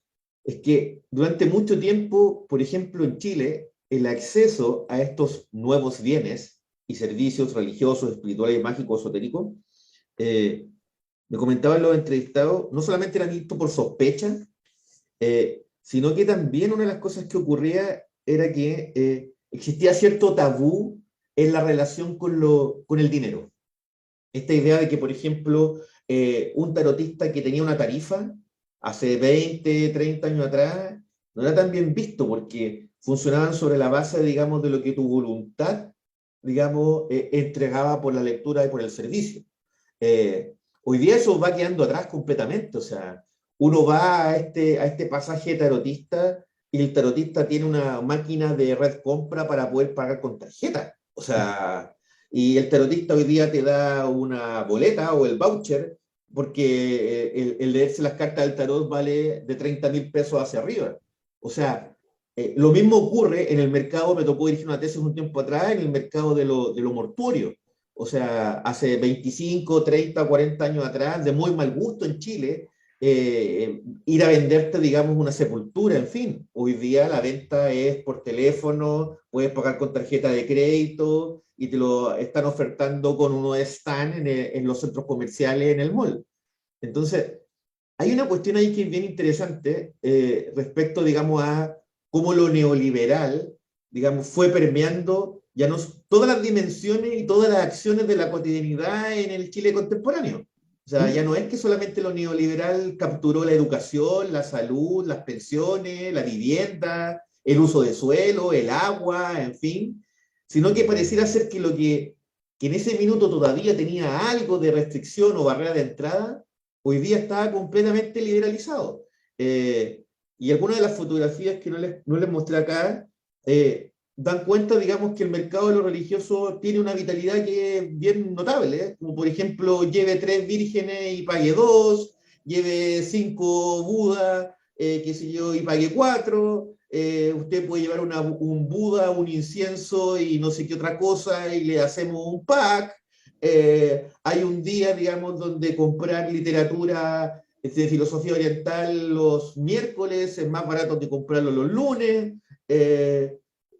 es que durante mucho tiempo, por ejemplo en Chile, el acceso a estos nuevos bienes y servicios religiosos, espirituales, mágicos, esotéricos, me comentaban los entrevistados, no solamente era visto por sospecha, sino que también una de las cosas que ocurría era que existía cierto tabú en la relación con el dinero. Esta idea de que, por ejemplo, un tarotista que tenía una tarifa hace 20, 30 años atrás, no era tan bien visto porque funcionaban sobre la base, digamos, de lo que tu voluntad, digamos, entregaba por la lectura y por el servicio. Hoy día eso va quedando atrás completamente, o sea, uno va a este pasaje tarotista y el tarotista tiene una máquina de red compra para poder pagar con tarjeta. O sea, y el tarotista hoy día te da una boleta o el voucher porque el leerse las cartas del tarot vale de 30.000 pesos hacia arriba. O sea, lo mismo ocurre en el mercado, me tocó dirigir una tesis un tiempo atrás, en el mercado de lo mortuorio. O sea, hace 25, 30, 40 años atrás, de muy mal gusto en Chile, ir a venderte, digamos, una sepultura, en fin. Hoy día la venta es por teléfono, puedes pagar con tarjeta de crédito y te lo están ofertando con uno de stand en los centros comerciales, en el mall. Entonces, hay una cuestión ahí que es bien interesante respecto, digamos, a cómo lo neoliberal, digamos, fue permeando ya no todas las dimensiones y todas las acciones de la cotidianidad en el Chile contemporáneo. O sea, ya no es que solamente lo neoliberal capturó la educación, la salud, las pensiones, la vivienda, el uso de suelo, el agua, en fin, sino que pareciera ser que lo que en ese minuto todavía tenía algo de restricción o barrera de entrada, hoy día está completamente liberalizado. Y algunas de las fotografías que no les mostré acá, dan cuenta, digamos, que el mercado de lo religioso tiene una vitalidad que es bien notable, ¿eh? Como por ejemplo, lleve 3 vírgenes y pague 2, lleve 5 Buda, qué sé yo, y pague 4, usted puede llevar un Buda, un incienso y no sé qué otra cosa, y le hacemos un pack. Hay un día, digamos, donde comprar literatura de filosofía oriental los miércoles es más barato que comprarlo los lunes.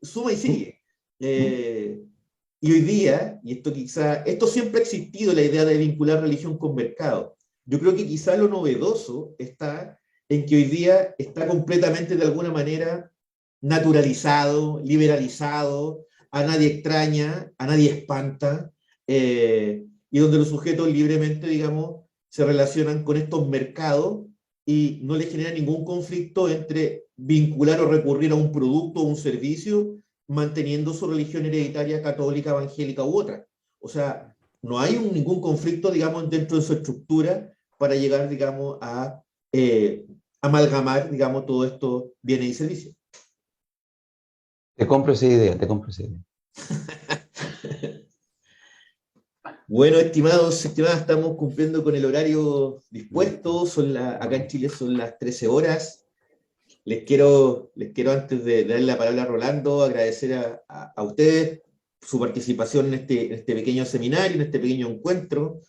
Suma y sigue. Y hoy día, y esto siempre ha existido, la idea de vincular religión con mercado. Yo creo que quizá lo novedoso está en que hoy día está completamente de alguna manera naturalizado, liberalizado, a nadie extraña, a nadie espanta, y donde los sujetos libremente, digamos, se relacionan con estos mercados y no les genera ningún conflicto entre vincular o recurrir a un producto o un servicio manteniendo su religión hereditaria católica, evangélica u otra. O sea, no hay ningún conflicto, digamos, dentro de su estructura para llegar, digamos, a amalgamar, digamos, todos estos bienes y servicios. Te compro esa idea, te compro esa idea. Bueno, estimados, estimadas, estamos cumpliendo con el horario dispuesto. Acá en Chile son las 13 horas. Les quiero antes de darle la palabra a Rolando, agradecer a ustedes su participación en este pequeño seminario, en este pequeño encuentro.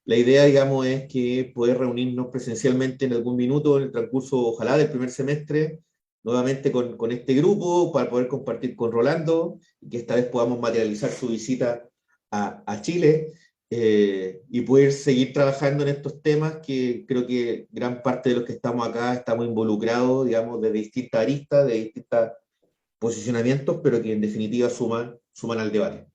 La idea, digamos, es que poder reunirnos presencialmente en algún minuto en el transcurso, ojalá, del primer semestre, nuevamente con este grupo, para poder compartir con Rolando, y que esta vez podamos materializar su visita a Chile, y poder seguir trabajando en estos temas que creo que gran parte de los que estamos acá estamos involucrados, digamos, de distintas aristas, de distintos posicionamientos, pero que en definitiva suman al debate.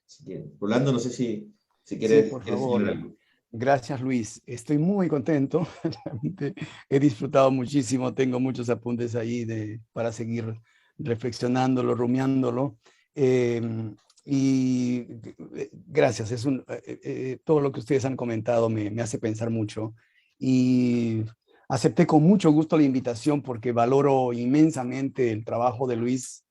Así que, Rolando, no sé si quieres, Sí, por favor. algo. Gracias, Luis. Estoy muy contento. Realmente he disfrutado muchísimo. Tengo muchos apuntes ahí para seguir reflexionándolo, rumiándolo. Y gracias. Todo lo que ustedes han comentado me hace pensar mucho. Y acepté con mucho gusto la invitación porque valoro inmensamente el trabajo de Luis.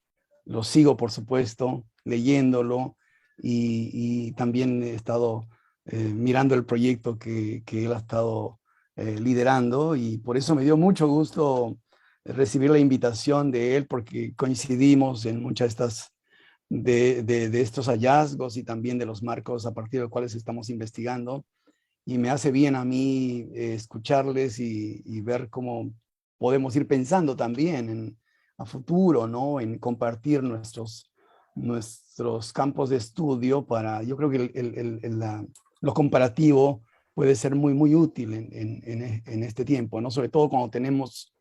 Lo sigo, por supuesto, leyéndolo. Y también he estado mirando el proyecto que él ha estado liderando, y por eso me dio mucho gusto recibir la invitación de él, porque coincidimos en muchas de estos hallazgos y también de los marcos a partir de los cuales estamos investigando, y me hace bien a mí escucharles y ver cómo podemos ir pensando también a futuro, ¿no? En compartir nuestros campos de estudio yo creo que lo comparativo puede ser muy, muy útil en este tiempo, ¿no? Sobre todo cuando tenemos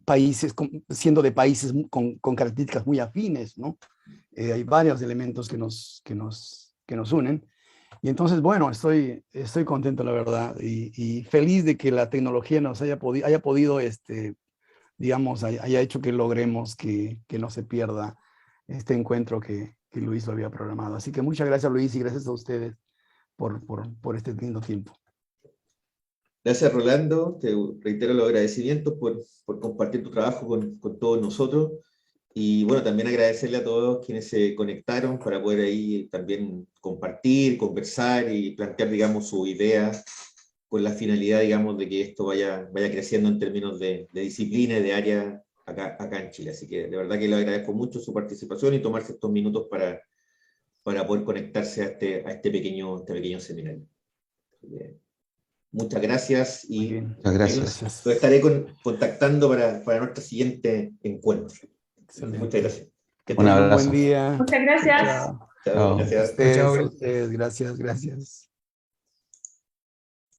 países, siendo de países con características muy afines, ¿no? Hay varios elementos que nos unen. Y entonces, bueno, estoy contento, la verdad, y feliz de que la tecnología nos haya podido, digamos, haya hecho que logremos que no se pierda este encuentro que Luis lo había programado. Así que muchas gracias, Luis, y gracias a ustedes por este lindo tiempo. Gracias, Rolando. Te reitero los agradecimientos por compartir tu trabajo con todos nosotros. Y bueno, también agradecerle a todos quienes se conectaron para poder ahí también compartir, conversar y plantear, digamos, sus ideas con la finalidad, digamos, de que esto vaya creciendo en términos de disciplina y de área acá en Chile. Así que de verdad que le agradezco mucho su participación y tomarse estos minutos para poder conectarse a este pequeño seminario. Muchas gracias y muchas gracias. Lo estaré contactando para nuestro siguiente encuentro. Excelente. Muchas gracias. Que tengan un buen día. Muchas gracias. Chao, gracias. Gracias.